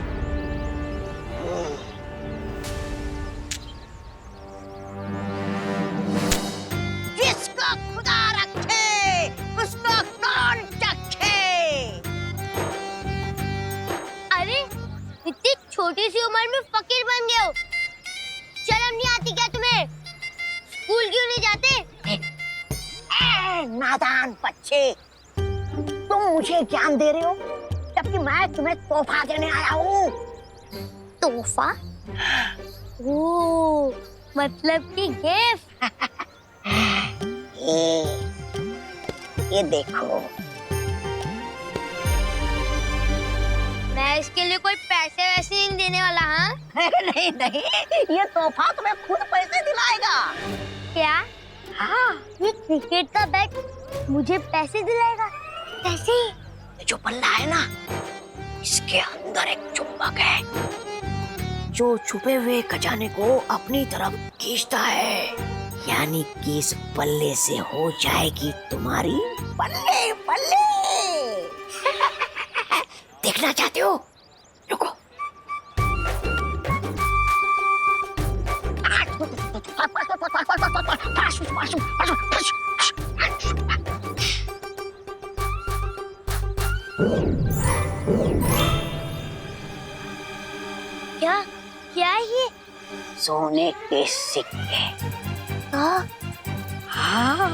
[SPEAKER 10] जिसको खुदा रखे उसको कौन चखे।
[SPEAKER 3] अरे इतनी छोटी सी उम्र में फकीर बन गए हो, शर्म नहीं आती क्या तुम्हें? स्कूल क्यों नहीं जाते?
[SPEAKER 10] नादान बच्चे, तुम मुझे ज्ञान दे रहे हो जबकि मैं तुम्हें तोहफा देने आया हूँ।
[SPEAKER 3] तोहफा? ओह, मतलब कि गिफ्ट।
[SPEAKER 10] ये देखो।
[SPEAKER 3] मैं इसके लिए कोई पैसे वैसे नहीं देने वाला। हाँ?
[SPEAKER 10] नहीं नहीं, ये तोहफा तुम्हें खुद पैसे दिलाएगा।
[SPEAKER 3] क्या? हाँ, ये क्रिकेट का बैट मुझे पैसे दिलाएगा? कैसे?
[SPEAKER 10] ये जो बल्ला है ना, इसके अंदर एक चुंबक है जो छुपे हुए खजाने को अपनी तरफ खींचता है, यानी कि इस बल्ले से हो जाएगी तुम्हारी बल्ले बल्ले। देखना चाहते हो? रुको।
[SPEAKER 3] क्या? क्या है ये?
[SPEAKER 10] सोने के सिक्के। हाँ,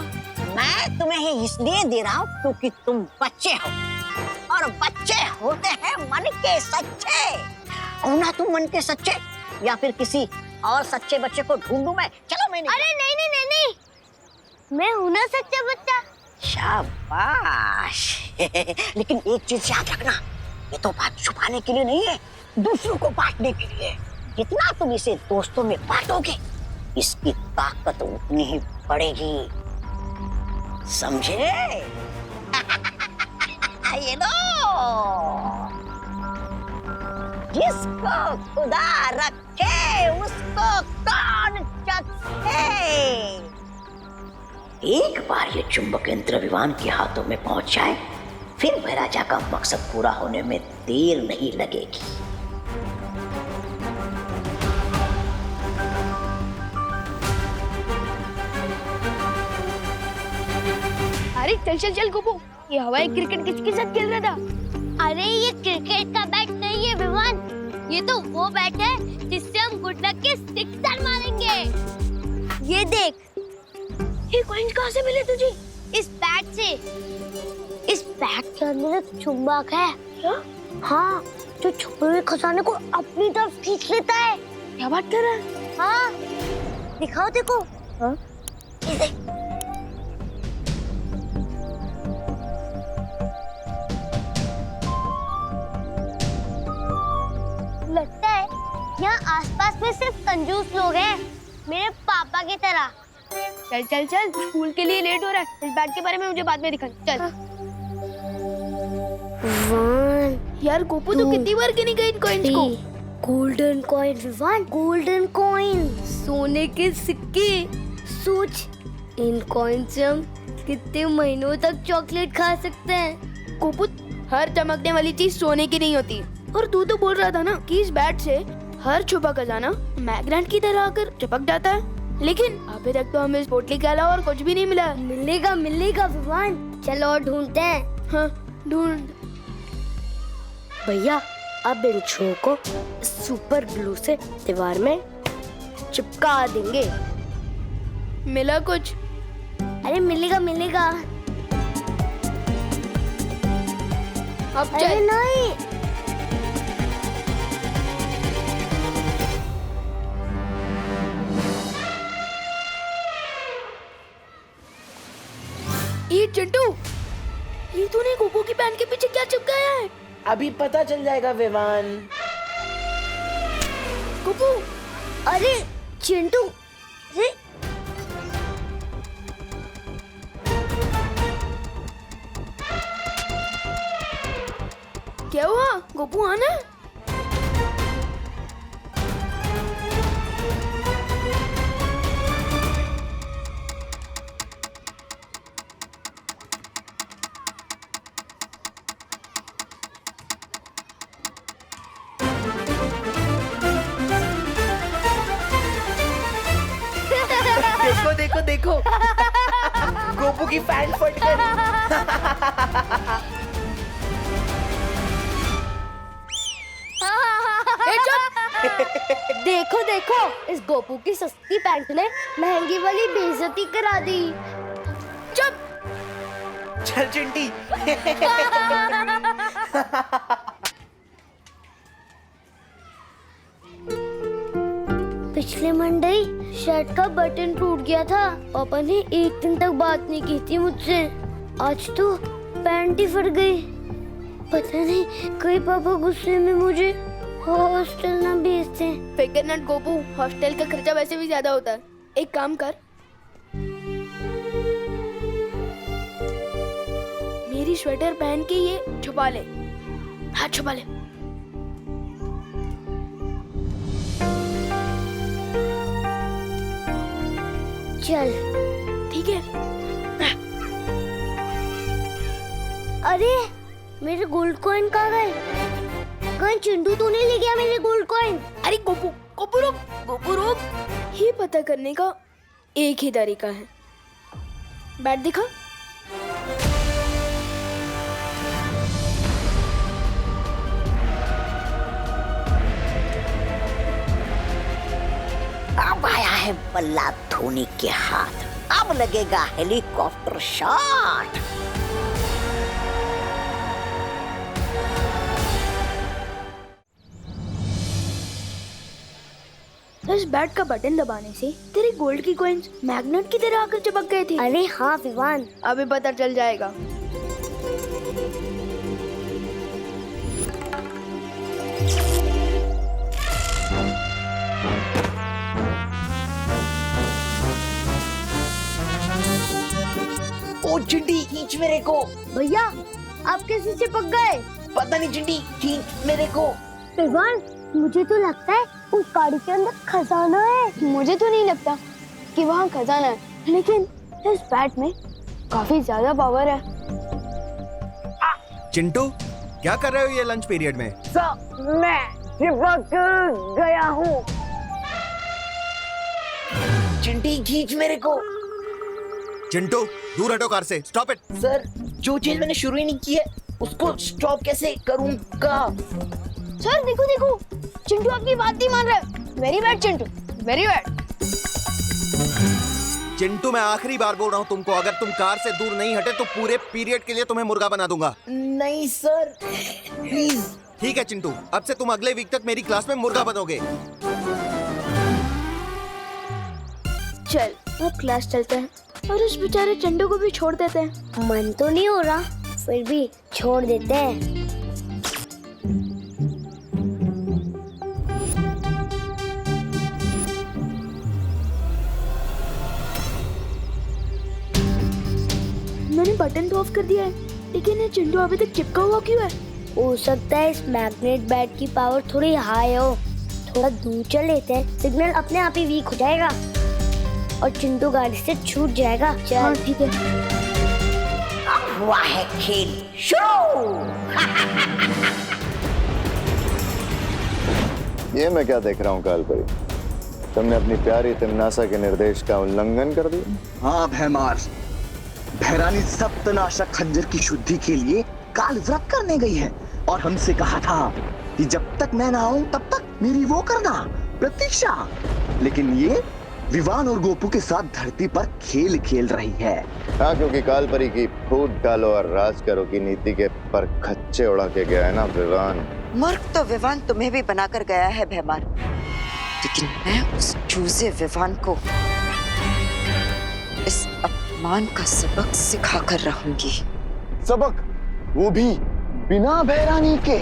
[SPEAKER 10] मैं तुम्हें ही इसलिए दे रहा हूँ क्योंकि तुम बच्चे हो, और बच्चे होते हैं मन के सच्चे। हो ना तुम मन के सच्चे, या फिर किसी और सच्चे बच्चे को ढूंढूं मैं? चलो मैंने।
[SPEAKER 3] अरे नहीं नहीं नहीं नहीं, मैं हूं ना सच्चा बच्चा।
[SPEAKER 10] शाबाश। लेकिन एक चीज याद रखना, ये तो बात छुपाने के लिए नहीं है, दूसरों को बांटने के लिए। जितना तुम इसे दोस्तों में बांटोगे, इसकी ताकत उतनी ही बढ़ेगी, समझे? ये लो, जिसको खुदा रखे उसको कौन चखे। एक बार ये चुंबक यंत्र विमान के हाथों में पहुंच जाए, फिर महाराजा का मकसद पूरा होने में देर नहीं लगेगी।
[SPEAKER 3] अरे चल चल चल गोपू, ये हवाई क्रिकेट किसके साथ खेल रहा था? अरे ये क्रिकेट का बैट नहीं है विमान, ये तो वो बैट है जिससे हम गुडलक के सिक्सर मारेंगे। ये देख। ये कॉइंस कहाँ से मिले तुझे? इस बैग से। इस बैग के अंदर एक चुंबक है। हाँ, जो छुपे हुए खजाने को अपनी तरफ खींच लेता है।
[SPEAKER 7] क्या बात कर रहा है?
[SPEAKER 3] हाँ, दिखाओ देखो।
[SPEAKER 7] हाँ?
[SPEAKER 3] इसे। लगता है यहाँ आसपास में सिर्फ कंजूस लोग हैं, मेरे पापा की तरह।
[SPEAKER 7] चल चल चल, स्कूल के लिए लेट हो रहा है। इस बैग के बारे में मुझे बाद में दिखा। चल। यार गोपू तो कितनी बार गिनी गई इन कॉइन्स को।
[SPEAKER 3] Golden coin Vivaan, golden coin,
[SPEAKER 7] सोने के सिक्के।
[SPEAKER 3] सोच, इन कॉइन से हम कितने महीनों तक चॉकलेट खा सकते हैं।
[SPEAKER 7] गोपू, हर चमकने वाली चीज सोने की नहीं होती। और तू तो बोल रहा था ना कि इस बैट से हर छुपा खजाना मैग्नेट की तरह आकर चिपक जाता है, लेकिन अभी तक तो हमें इस पोटली के अलावा और कुछ भी नहीं मिला।
[SPEAKER 3] मिलेगा मिलेगा विवान, चलो और ढूंढते हैं।
[SPEAKER 7] हाँ, ढूंढ।
[SPEAKER 3] भैया, अब इन छुओं को सुपर ग्लू से दीवार में चिपका देंगे।
[SPEAKER 7] मिला कुछ?
[SPEAKER 3] अरे मिलेगा मिलेगा।
[SPEAKER 7] अब
[SPEAKER 3] अरे
[SPEAKER 7] चल।
[SPEAKER 3] नहीं,
[SPEAKER 7] ये चिंटू, ये तूने गोपू की पैंट के पीछे क्या चिपकाया है?
[SPEAKER 12] अभी पता चल जाएगा विवान।
[SPEAKER 7] गोपू,
[SPEAKER 3] अरे चिंटू, अरे
[SPEAKER 7] क्या हुआ? गोपू आना है?
[SPEAKER 12] देखो देखो देखो, गोपू की पैंट फट गई।
[SPEAKER 3] देखो देखो, इस गोपू की सस्ती पैंट ने महंगी वाली बेइज्जती करा दी।
[SPEAKER 7] चुप।
[SPEAKER 12] चल चिंटी।
[SPEAKER 3] पिछले मंडे शर्ट का बटन टूट गया था। पापा ने एक दिन तक बात नहीं की थी मुझसे। आज तो पैंट ही फट गई। पता नहीं कहीं पापा गुस्से में मुझे हॉस्टल ना भेजते।
[SPEAKER 7] फिकर नट गोपू, हॉस्टल का खर्चा वैसे भी ज्यादा होता है। एक काम कर, मेरी स्वेटर पहन के ये छुपा ले। हाँ, छुपा ले।
[SPEAKER 3] चल
[SPEAKER 7] ठीक है।
[SPEAKER 3] अरे मेरे गोल्ड कॉइन कहाँ गए? कहीं चिंटू तो नहीं ले गया मेरे गोल्ड कॉइन?
[SPEAKER 7] अरे गोपू, गोपू रुक, गोपू रुक। ये पता करने का एक ही तरीका है। बैट दिखा।
[SPEAKER 10] अब आया है बल्ला धोनी के हाथ। अब लगेगा हेलीकॉप्टर शॉट।
[SPEAKER 7] इस बैट का बटन दबाने से तेरे गोल्ड की कॉइन्स मैग्नेट की तरह आकर चिपक गए थे।
[SPEAKER 3] अरे हाँ विवान,
[SPEAKER 7] अभी पता चल जाएगा।
[SPEAKER 12] ओ चिंटी, खींच मेरे को।
[SPEAKER 3] भैया आप कैसे चिपक गए?
[SPEAKER 12] पता नहीं चिंटी, खींच मेरे को।
[SPEAKER 3] विवान, मुझे तो लगता है उस गाड़ी के अंदर खजाना है।
[SPEAKER 7] मुझे तो नहीं लगता कि वहाँ खजाना है, लेकिन इस बैट में काफी ज्यादा पावर है।
[SPEAKER 15] चिंटू, क्या कर रहे हो ये लंच पीरियड में?
[SPEAKER 2] मैं चिपक गया हूँ।
[SPEAKER 12] चिंटी, खींच मेरे को।
[SPEAKER 15] चिंटू, दूर हटो कार से। Stop it.
[SPEAKER 12] सर, जो चीज मैंने शुरू ही नहीं की है उसको स्टॉप कैसे करूँगा?
[SPEAKER 7] सर देखो देखो, चिंटू आपकी बात नहीं मान रहा है। Very bad Chintu, very bad.
[SPEAKER 15] Chintu, मैं आखिरी बार बोल रहा हूँ तुमको, अगर तुम कार से दूर नहीं हटे तो पूरे पीरियड के लिए तुम्हें मुर्गा बना दूंगा।
[SPEAKER 10] नहीं सर, प्लीज।
[SPEAKER 15] ठीक है चिंटू, अब से तुम अगले वीक तक मेरी क्लास में मुर्गा बनोगे।
[SPEAKER 7] चल अब क्लास चलते हैं और उस बेचारे चंडू को भी छोड़ देते हैं।
[SPEAKER 3] मन तो नहीं हो रहा, फिर भी छोड़ देते हैं।
[SPEAKER 7] मैंने बटन तो ऑफ कर दिया है, लेकिन ये चिंटू अभी तक चिपका हुआ क्यों है?
[SPEAKER 3] हो सकता है इस मैग्नेट बैट की पावर थोड़ी हाई हो। थोड़ा दूर चल लेते हैं, सिग्नल अपने आप ही वीक हो जाएगा और चिंटू गाड़ी से छूट जाएगा। चल।
[SPEAKER 7] हाँ ठीक है।
[SPEAKER 10] अब हुआ है खेल शुरू।
[SPEAKER 8] ये मैं क्या देख रहा हूँ कालपरी, तुमने अपनी प्यारी तिमनासा के निर्देश का उल्लंघन कर दिया।
[SPEAKER 9] हाँ भैमार, भैरानी सप्तनाशक खंजर की शुद्धि के लिए काल व्रत करने गई है और हमसे कहा था कि जब तक मैं ना आऊं तब तक मेरी वो करना प्रतीक्षा। लेकिन ये विवान और गोपू के साथ धरती पर खेल खेल रही है।
[SPEAKER 8] हाँ, क्योंकि कालपरी की फूट डालो और राज करो की नीति के पर खच्चे उड़ा के गया है ना विवान।
[SPEAKER 4] मूर्ख तो विवान तुम्हें भी बनाकर गया है भैमार, लेकिन मैं उस चूजे विवान को इस अपमान का सबक सिखा कर रहूंगी।
[SPEAKER 9] सबक, वो भी बिना भैरानी के।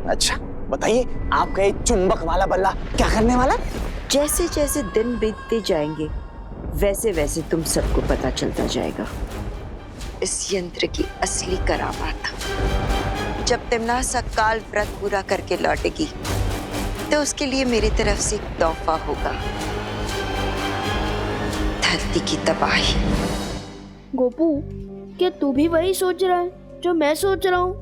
[SPEAKER 9] अच्छा बताइए, आपका ये चुंबक वाला बल्ला क्या करने वाला?
[SPEAKER 4] जैसे जैसे दिन बीतते जाएंगे वैसे वैसे तुम सबको पता चलता जाएगा इस यंत्र की असली करामात। जब तिमनासा काल व्रत पूरा करके लौटेगी तो उसके लिए मेरी तरफ से एक तोहफा होगा, धरती की तबाही।
[SPEAKER 7] गोपू, क्या तू भी वही सोच रहा है जो मैं सोच रहा हूँ?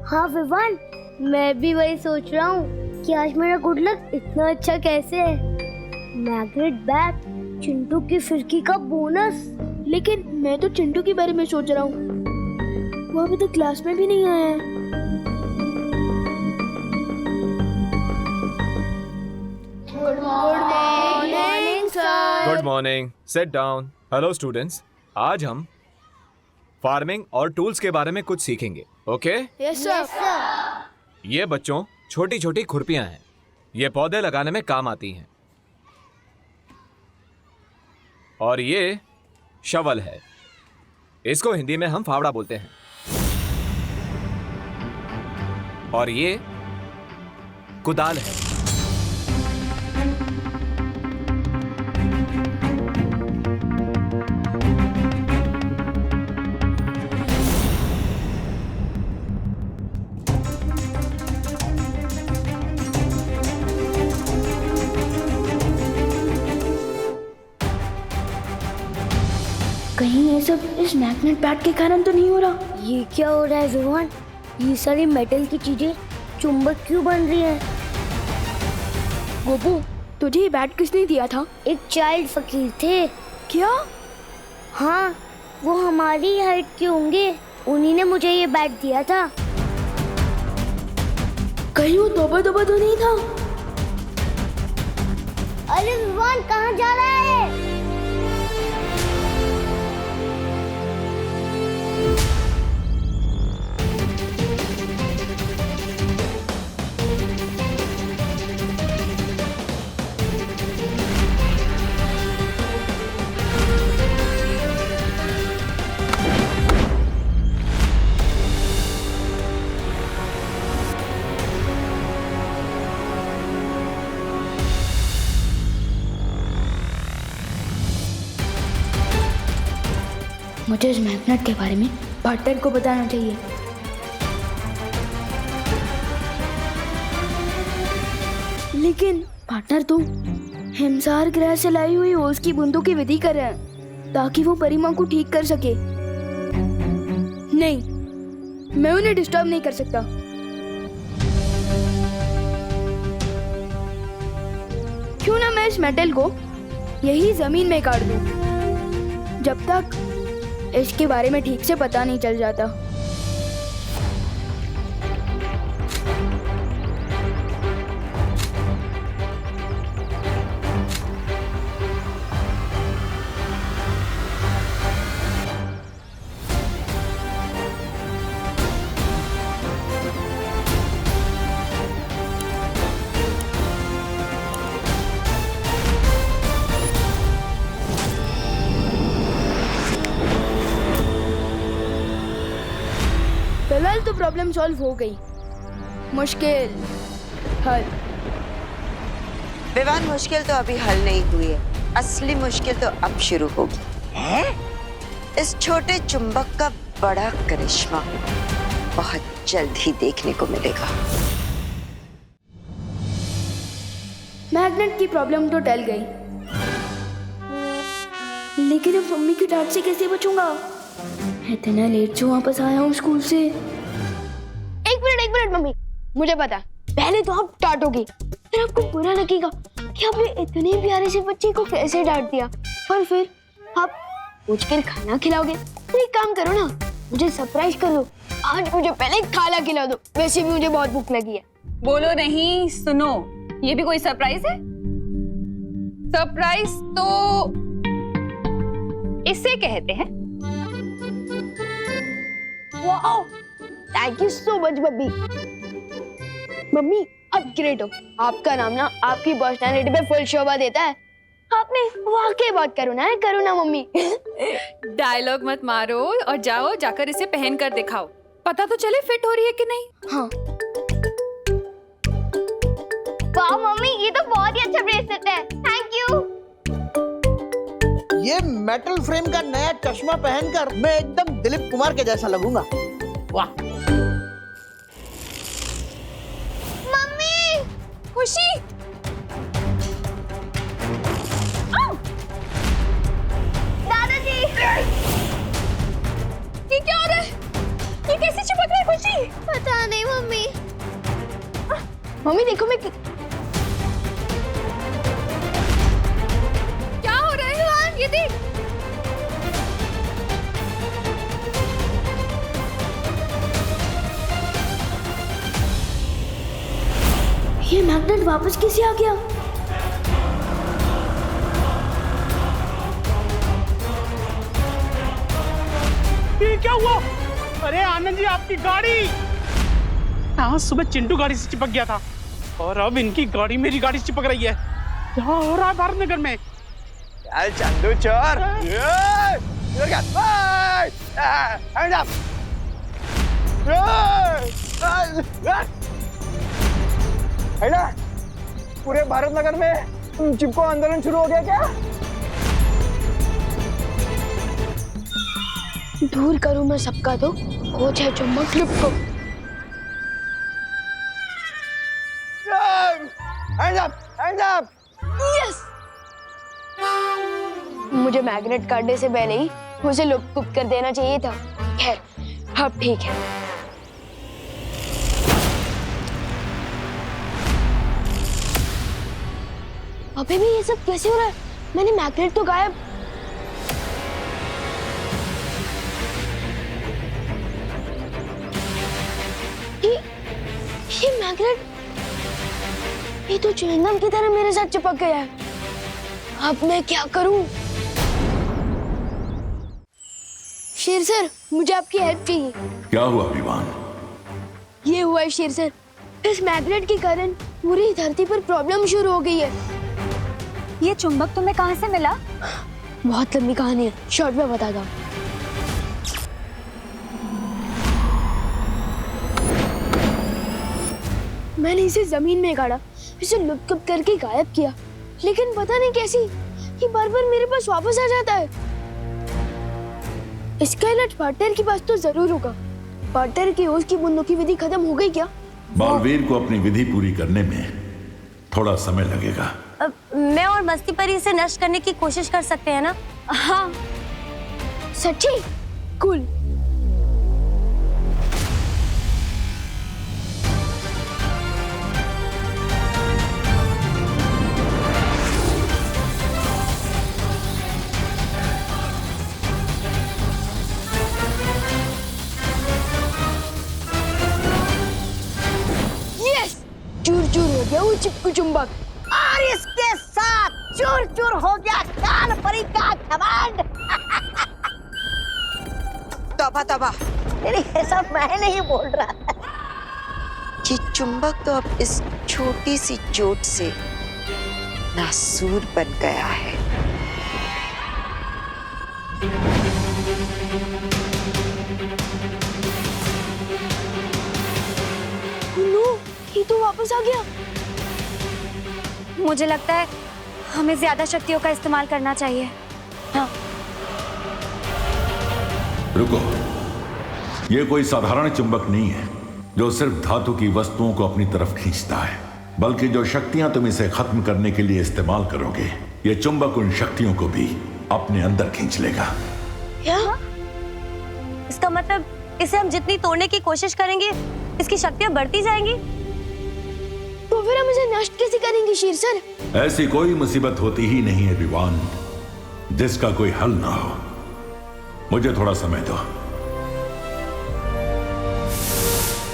[SPEAKER 3] हाँ विवान, मैं भी वही सोच रहा हूँ कि आज मेरा गुड लक इतना अच्छा कैसे है। मैग्नेट बैट, चिंटू की फिरकी का बोनस।
[SPEAKER 7] लेकिन मैं तो चिंटू के बारे में सोच रहा हूँ, वो अभी तक क्लास में भी नहीं आया है। Good morning sir.
[SPEAKER 16] Good morning, sit down. Hello students, आज हम फार्मिंग और टूल्स के बारे में कुछ सीखेंगे। ओके?
[SPEAKER 7] Yes sir.
[SPEAKER 16] ये बच्चों छोटी छोटी खुरपियां हैं, ये पौधे लगाने में काम आती हैं। और ये शवल है, इसको हिंदी में हम फावड़ा बोलते हैं। और ये कुदाल है।
[SPEAKER 7] कहीं ये सब इस मैग्नेट बैट के कारण तो नहीं हो रहा?
[SPEAKER 3] ये क्या हो रहा है विवान? ये सारी मेटल की चीजें चुंबक क्यों बन रही हैं?
[SPEAKER 7] गोपू, तुझे ये बैट किसने दिया था?
[SPEAKER 3] एक चाइल्ड फकीर थे।
[SPEAKER 7] क्या?
[SPEAKER 3] हाँ, वो हमारी हाइट के होंगे, उन्हीं ने मुझे ये बैट दिया था।
[SPEAKER 7] कहीं वो दबा दबा तो नहीं था?
[SPEAKER 3] अरे विवान, कहाँ जा रहा है?
[SPEAKER 7] मुझे इस मैग्नेट के बारे में पार्टनर को बताना चाहिए। लेकिन पार्टनर तुम हिमसार ग्रह से लाई हुई ओस की बूंदों की विधि कर रहे हैं ताकि वो परिमा को ठीक कर सके। नहीं, मैं उन्हें डिस्टर्ब नहीं कर सकता। क्यों ना मैं इस मेटल को यही जमीन में काट दूं, जब तक इसके बारे में ठीक से पता नहीं चल जाता। तो प्रॉब्लम सॉल्व हो गई। मुश्किल हल।
[SPEAKER 4] विवान, मुश्किल तो अभी हल नहीं हुई है, असली मुश्किल तो अब शुरू होगी। है? इस छोटे चुंबक का बड़ा करिश्मा बहुत जल्द ही देखने को मिलेगा।
[SPEAKER 7] मैग्नेट की प्रॉब्लम तो टल गई, लेकिन अब मम्मी की डांट से कैसे बचूंगा? इतना लेट जो वापस आया हूँ स्कूल से।
[SPEAKER 3] एक मिनट मम्मी, मुझे पता, पहले तो आप डांटोगी, फिर आपको बुरा लगेगा कि आपने इतने प्यारे से बच्चे को कैसे डांट दिया, और फिर आप पूछकर खाना खिलाओगे। तो एक काम करो ना, मुझे सरप्राइज कर दो, आज मुझे पहले खाना खिला दो, वैसे भी मुझे बहुत भूख लगी है।
[SPEAKER 11] बोलो नहीं, सुनो, ये भी कोई सरप्राइज है? सरप्राइज तो इसे कहते हैं।
[SPEAKER 3] Wow, thank you so much mummy. Mummy आप ग्रेट हो, आपका नाम ना आपकी पर्सनालिटी पे फुल शोभा देता है। आपने वाकई बहुत करो ना मम्मी।
[SPEAKER 11] डायलॉग मत मारो और जाओ, जाकर इसे पहन कर दिखाओ, पता तो चले फिट हो रही है कि नहीं।
[SPEAKER 3] हाँ। वाह मम्मी, ये तो बहुत ही अच्छा ब्रेसलेट है, थैंक यू।
[SPEAKER 12] ये मेटल फ्रेम का नया चश्मा पहनकर मैं एकदम दिलीप कुमार के जैसा लगूंगा। वाह।
[SPEAKER 3] मम्मी,
[SPEAKER 11] खुशी,
[SPEAKER 3] दादाजी,
[SPEAKER 11] ये क्या हो रहा है? ये कैसे चिपक रहा है खुशी?
[SPEAKER 3] पता नहीं मम्मी। मम्मी देखो, मैं
[SPEAKER 11] क्या हो रहा है? ये देख।
[SPEAKER 7] ये मैग्नेट वापस कैसे आ गया?
[SPEAKER 17] ये क्या हुआ? अरे आनंद जी, आपकी गाड़ी! हाँ, सुबह चिंटू गाड़ी से चिपक गया था और अब इनकी गाड़ी मेरी गाड़ी से चिपक रही है। क्या हो रहा है भारत नगर में?
[SPEAKER 15] चल चंदू चोर!
[SPEAKER 17] पूरे भारत नगर में चिपको आंदोलन शुरू हो गया क्या?
[SPEAKER 3] दूर करूं मैं सबका तो हो जाए चुंबक लिप को।
[SPEAKER 15] Hands up!
[SPEAKER 3] यस! मुझे मैग्नेट काटने से पहले ही मुझे लुप कर देना चाहिए था। खैर, अब ठीक है। अभी भी ये सब कैसे हो रहा है? मैंने मैग्नेट तो गायब। ये मैग्नेट, ये तो च्युइंगम की तरह मेरे साथ चिपक गया है। अब मैं क्या करूं? शेर सर, मुझे आपकी हेल्प चाहिए।
[SPEAKER 1] क्या हुआ विवान?
[SPEAKER 3] ये हुआ है शेर सर, इस मैग्नेट के कारण पूरी धरती पर प्रॉब्लम शुरू हो गई है।
[SPEAKER 5] ये चुंबक तुम्हें कहाँ से मिला?
[SPEAKER 3] बहुत लंबी कहानी है, शॉर्ट में बताता हूँ। मैंने इसे जमीन में गाड़ा, इसे लुप करके गायब किया, लेकिन पता नहीं कैसी ये बार-बार मेरे पास वापस आ जाता है। इसका इलाज पार्टनर के पास तो जरूर होगा। पार्टनर की ओस की बूंदों की विधि खत्म हो गई क्या?
[SPEAKER 1] बालवीर को अपनी विधि पूरी करने में थोड़ा समय लगेगा।
[SPEAKER 14] मैं और मस्ती परी इसे नष्ट करने की कोशिश कर सकते हैं ना?
[SPEAKER 3] हाँ। सच्ची? कूल। यस! चूर-चूर हो गया वो चिपकू चुंबक।
[SPEAKER 10] और इसके साथ चूर चूर हो गया काल परी का घमंड।
[SPEAKER 4] तौबा तौबा,
[SPEAKER 10] ये सब मैं नहीं बोल रहा।
[SPEAKER 4] ये चुंबक तो अब इस छोटी सी चोट से नासूर बन गया है।
[SPEAKER 3] ये तो वापस आ गया।
[SPEAKER 5] मुझे लगता है हमें ज्यादा शक्तियों का इस्तेमाल करना चाहिए। हाँ।
[SPEAKER 1] रुको, ये कोई साधारण चुंबक नहीं है जो सिर्फ धातु की वस्तुओं को अपनी तरफ खींचता है, बल्कि जो शक्तियां तुम इसे खत्म करने के लिए इस्तेमाल करोगे, ये चुंबक उन शक्तियों को भी अपने अंदर खींच लेगा।
[SPEAKER 14] क्या? इसका मतलब इसे हम जितनी तोड़ने की कोशिश करेंगे, इसकी शक्तियां बढ़ती जाएंगी।
[SPEAKER 3] तो फिर हम इसे नष्ट कैसे करेंगे शीर सर?
[SPEAKER 1] ऐसी कोई मुसीबत होती ही नहीं है विवान जिसका कोई हल ना हो। मुझे थोड़ा समय दो।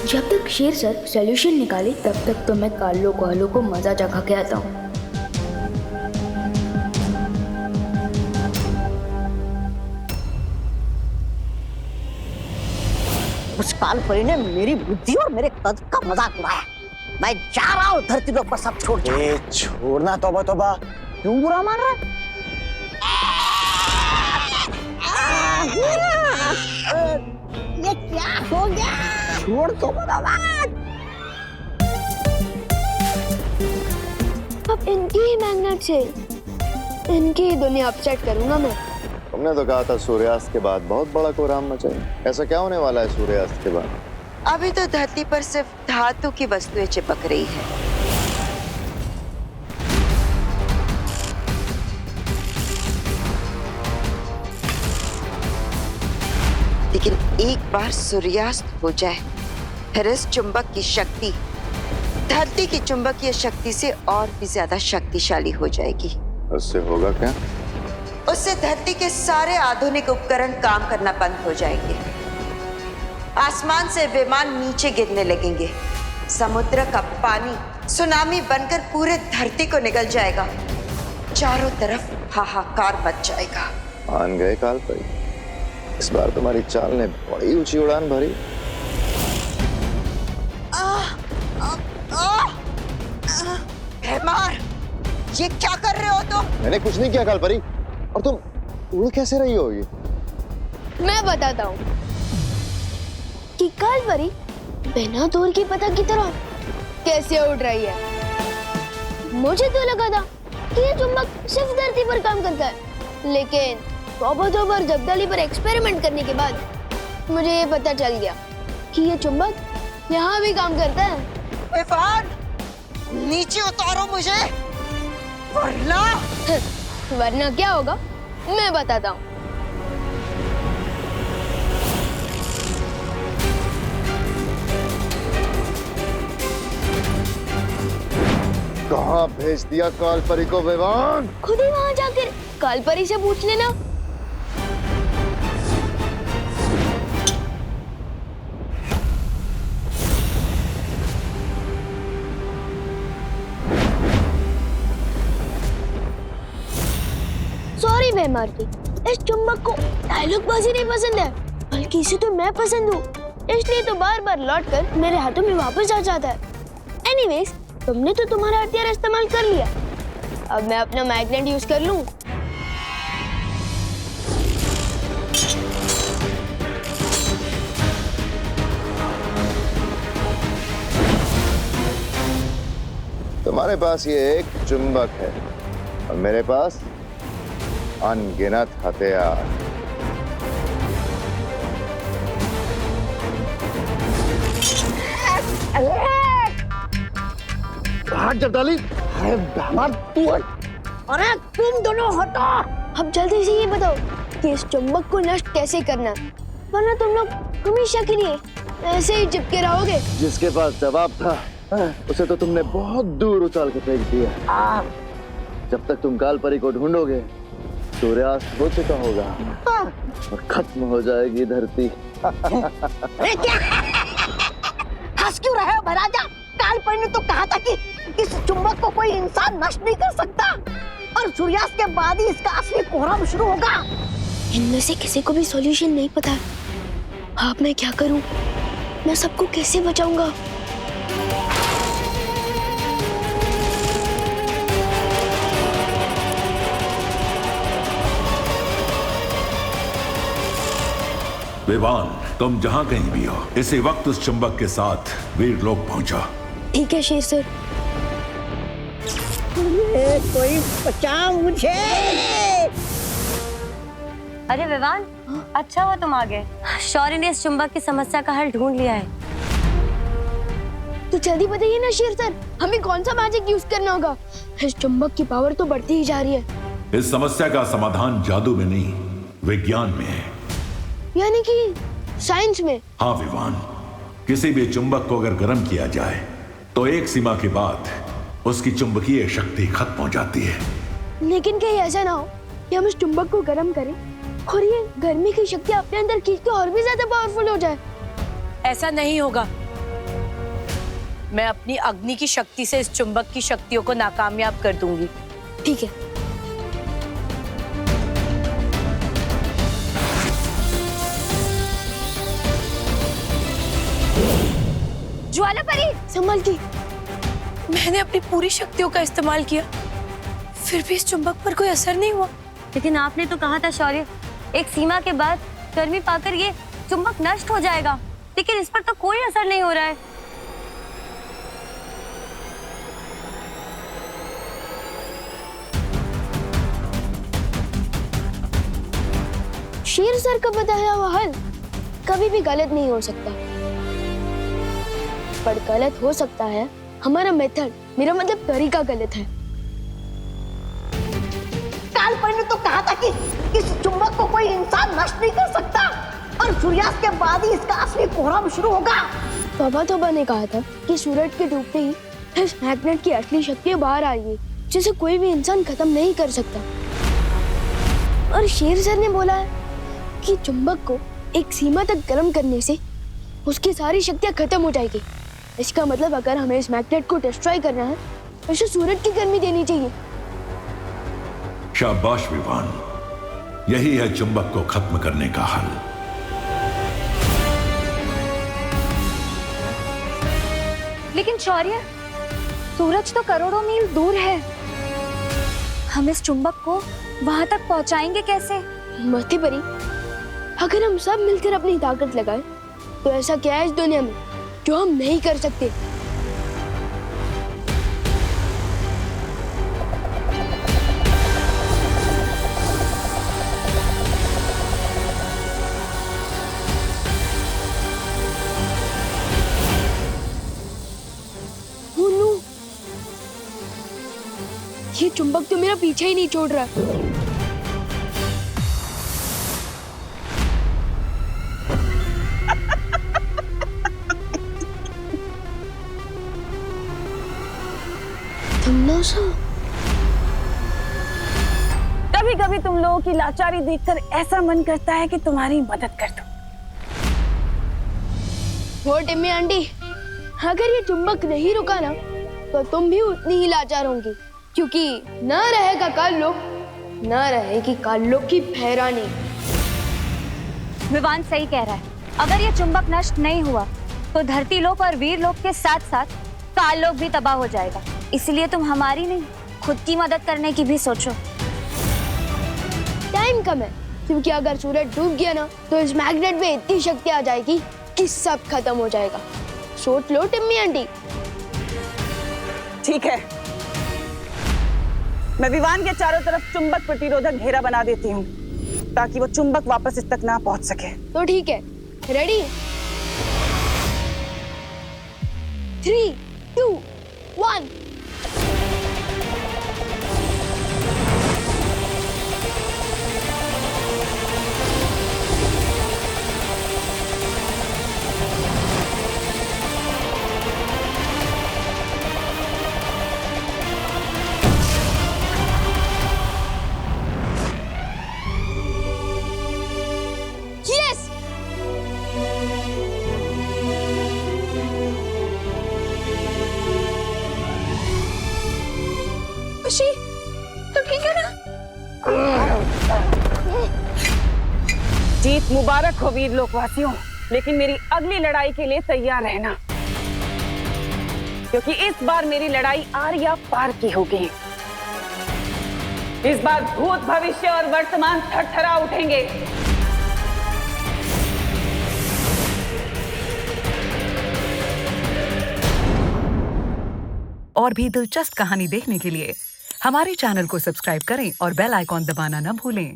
[SPEAKER 7] जब तक शेर सर सॉल्यूशन निकाले तब तक तो मैं कालो कोहलो को मजा चखा के आता हूँ।
[SPEAKER 10] उस काल परी ने मेरी बुद्धि और मेरे कद का मजाक उड़ाया। मैं जा रहा हूँ धरती पर सब छोड़।
[SPEAKER 9] छोड़ना तौबा तौबा, क्यों बुरा मान रहा है?
[SPEAKER 10] ये क्या हो गया? छोड़ दो भगवान।
[SPEAKER 3] अब इनकी ही मैग्नेट से इनकी ही दुनिया अपसेट करूंगा मैं।
[SPEAKER 8] तुमने तो कहा था सूर्यास्त के बाद बहुत बड़ा कोहराम मचाएंगे। ऐसा क्या होने वाला है सूर्यास्त के बाद?
[SPEAKER 4] अभी तो धरती पर सिर्फ धातु की वस्तुएं चिपक रही है। लेकिन एक बार सूर्यास्त हो जाए, फिर इस चुंबक की शक्ति धरती की चुंबकीय शक्ति से और भी ज्यादा शक्तिशाली हो जाएगी।
[SPEAKER 8] उससे होगा क्या?
[SPEAKER 4] उससे धरती के सारे आधुनिक उपकरण काम करना बंद हो जाएंगे। आसमान से विमान नीचे गिरने लगेंगे। समुद्र का पानी सुनामी बनकर पूरे धरती को निगल जाएगा। चारों तरफ हाहाकार मच जाएगा।
[SPEAKER 8] मान गए काल परी, इस बार तुम्हारी चाल ने बड़ी ऊंची उड़ान भरी।
[SPEAKER 4] भैमार, ये क्या कर रहे हो तुम?
[SPEAKER 8] मैंने कुछ नहीं किया काल परी। और तुम उड़ कैसे रही होगी?
[SPEAKER 3] मैं बताता हूँ कि काल परी बिना दूर की पतंग की तरह कैसे उड़ रही है। मुझे तो लगा था कि ये चुंबक सिर्फ धरती पर काम करता है, लेकिन तौबा जब्दाली पर एक्सपेरिमेंट करने के बाद मुझे ये पता चल गया कि ये चुंबक यहाँ भी काम करता है।
[SPEAKER 4] विवान, नीचे उतारो मुझे,
[SPEAKER 3] वरना क्या होगा मैं बताता हूँ।
[SPEAKER 8] कहाँ भेज दिया काल परी को विवान?
[SPEAKER 3] खुद ही वहाँ जाकर काल परी से पूछ लेना। सॉरी भैमार की, इस चुंबक को डायलॉग बाजी नहीं पसंद है, बल्कि इसे तो मैं पसंद हूँ, इसलिए तो बार बार लौट कर मेरे हाथों में वापस आ जाता है। एनीवेज, तुमने तो तुम्हारा हथियार इस्तेमाल कर लिया, अब मैं अपना मैग्नेट यूज कर लूं।
[SPEAKER 8] तुम्हारे पास ये एक चुंबक है और मेरे पास अनगिनत हथियार।
[SPEAKER 9] जब्दाली, तू
[SPEAKER 10] अरे तुम दोनों हटो।
[SPEAKER 3] अब जल्दी से ये बताओ कि इस चुंबक को नष्ट कैसे करना, वरना तुम लोग हमेशा के लिए ऐसे ही चिपके रहोगे।
[SPEAKER 8] जिसके पास जवाब था उसे तो तुमने बहुत दूर उछाल के फेंक दिया। जब तक तुम काल परी को ढूंढोगे सूर्यास्त हो चुका होगा और खत्म हो जाएगी धरती।
[SPEAKER 10] अरे क्या हंस क्यों रहे हो महाराजा? काल परी ने तो कहा था कि इस चुंबक को कोई इंसान नष्ट नहीं कर सकता और सूर्यास्त के बाद ही इसका असली कोहराम शुरू होगा।
[SPEAKER 3] इनमें से किसी को भी सॉल्यूशन नहीं पता। अब मैं क्या करूं? मैं सबको कैसे बचाऊंगा?
[SPEAKER 1] विवान, तुम जहां कहीं भी हो, इसी वक्त उस चुंबक के साथ वीर लोग पहुंचो।
[SPEAKER 3] ठीक है शेर सर।
[SPEAKER 10] कोई बचा मुझे।
[SPEAKER 14] अरे विवान, अच्छा हुआ तुम आ गए। शौर्य ने इस चुंबक की समस्या का हल ढूंढ लिया है।
[SPEAKER 3] तो जल्दी बताइए ना शेर सर, हमें कौन सा मैजिक यूज करना होगा? इस चुंबक की पावर तो बढ़ती ही जा रही है।
[SPEAKER 1] इस समस्या का समाधान जादू में नहीं, विज्ञान में है।
[SPEAKER 3] यानी कि साइंस में?
[SPEAKER 1] हाँ विवान, किसी भी चुंबक को अगर गर्म किया जाए तो एक सीमा के बाद उसकी चुंबकीय शक्ति खत्म हो जाती है।
[SPEAKER 3] लेकिन कहीं ऐसा ना हो कि हम इस चुंबक को गर्म करें और ये गर्मी की शक्ति अपने अंदर खींच के और भी ज्यादा पावरफुल हो जाए।
[SPEAKER 18] ऐसा नहीं होगा। मैं अपनी अग्नि की शक्ति से इस चुंबक की शक्तियों को नाकामयाब कर दूंगी।
[SPEAKER 3] ठीक है।
[SPEAKER 18] ज्वाला परी,
[SPEAKER 3] संभल की।
[SPEAKER 18] मैंने अपनी पूरी शक्तियों का इस्तेमाल किया, फिर भी इस चुंबक पर कोई असर नहीं हुआ।
[SPEAKER 14] लेकिन आपने तो कहा था शौर्य, एक सीमा के बाद गर्मी पाकर ये चुंबक नष्ट हो जाएगा, लेकिन इस पर तो कोई असर नहीं हो रहा है।
[SPEAKER 3] शेर सर का बताया हुआ हल कभी भी गलत नहीं हो सकता, पर गलत हो सकता है हमारा मेथड, मेरा मतलब तरीका गलत है।
[SPEAKER 10] काल ने तो कहा था कि इस चुंबक को कोई इंसान नष्ट नहीं कर सकता और सूर्यास्त के बाद ही इसका असली कोहराम शुरू होगा।
[SPEAKER 3] तोबा ने कहा था कि सूरज के डूबते ही इस मैग्नेट की असली शक्ति बाहर आएगी, जिसे कोई भी इंसान खत्म नहीं कर सकता। और शेर सर ने बोला है कि चुंबक को एक सीमा तक गर्म करने से उसकी सारी शक्तियां खत्म हो जाएगी। इसका मतलब अगर हमें इस मैग्नेट को डिस्ट्रॉय करना है तो इसे सूरज की गर्मी देनी चाहिए।
[SPEAKER 1] शाबाश विवान, यही है चुंबक को खत्म करने का हल।
[SPEAKER 5] लेकिन शौर्य, सूरज तो करोड़ों मील दूर है, हम इस चुंबक को वहां तक पहुंचाएंगे कैसे?
[SPEAKER 3] मती परी, अगर हम सब मिलकर अपनी ताकत लगाएं, तो ऐसा क्या है इस दुनिया में जो हम नहीं कर सकते? ये चुंबक तो मेरा पीछे ही नहीं छोड़ रहा।
[SPEAKER 2] कभी कभी तुम लोगों की लाचारी देखकर ऐसा मन करता है कि तुम्हारी मदद कर दूं।
[SPEAKER 3] वो टिम्मी आंटी, अगर ये चुंबक नहीं रुका ना तो तुम भी उतनी ही लाचार होंगी, क्योंकि न रहेगा काल्लोक, न रहेगी काल्लोक की भैरानी।
[SPEAKER 5] विवान सही कह रहा है, अगर ये चुंबक नष्ट नहीं हुआ तो धरती लोक और वीर लोक के साथ साथ काल लोक भी तबाह हो जाएगा। इसलिए तुम हमारी नहीं, खुद की मदद करने की भी सोचो।
[SPEAKER 3] टाइम कम है, क्योंकि अगर सूरज डूब गया ना तो इस मैग्नेट में इतनी शक्ति आ जाएगी कि सब खत्म हो जाएगा। सोच लो टिम्मी आंटी।
[SPEAKER 2] ठीक है, मैं विवान के चारों तरफ चुंबक प्रतिरोधक घेरा बना देती हूँ, ताकि वो चुंबक वापस इस तक ना पहुंच सके।
[SPEAKER 3] तो ठीक है, रेडी? 3, 2, 1।
[SPEAKER 2] तो ठीक है ना? जीत मुबारक हो वीर लोकवासियों, लेकिन मेरी अगली लड़ाई के लिए तैयार रहना, क्योंकि इस बार मेरी लड़ाई आर या पार की होगी। इस बार भूत, भविष्य और वर्तमान थरथरा उठेंगे।
[SPEAKER 19] और भी दिलचस्प कहानी देखने के लिए हमारे चैनल को सब्सक्राइब करें और बेल आइकॉन दबाना न भूलें।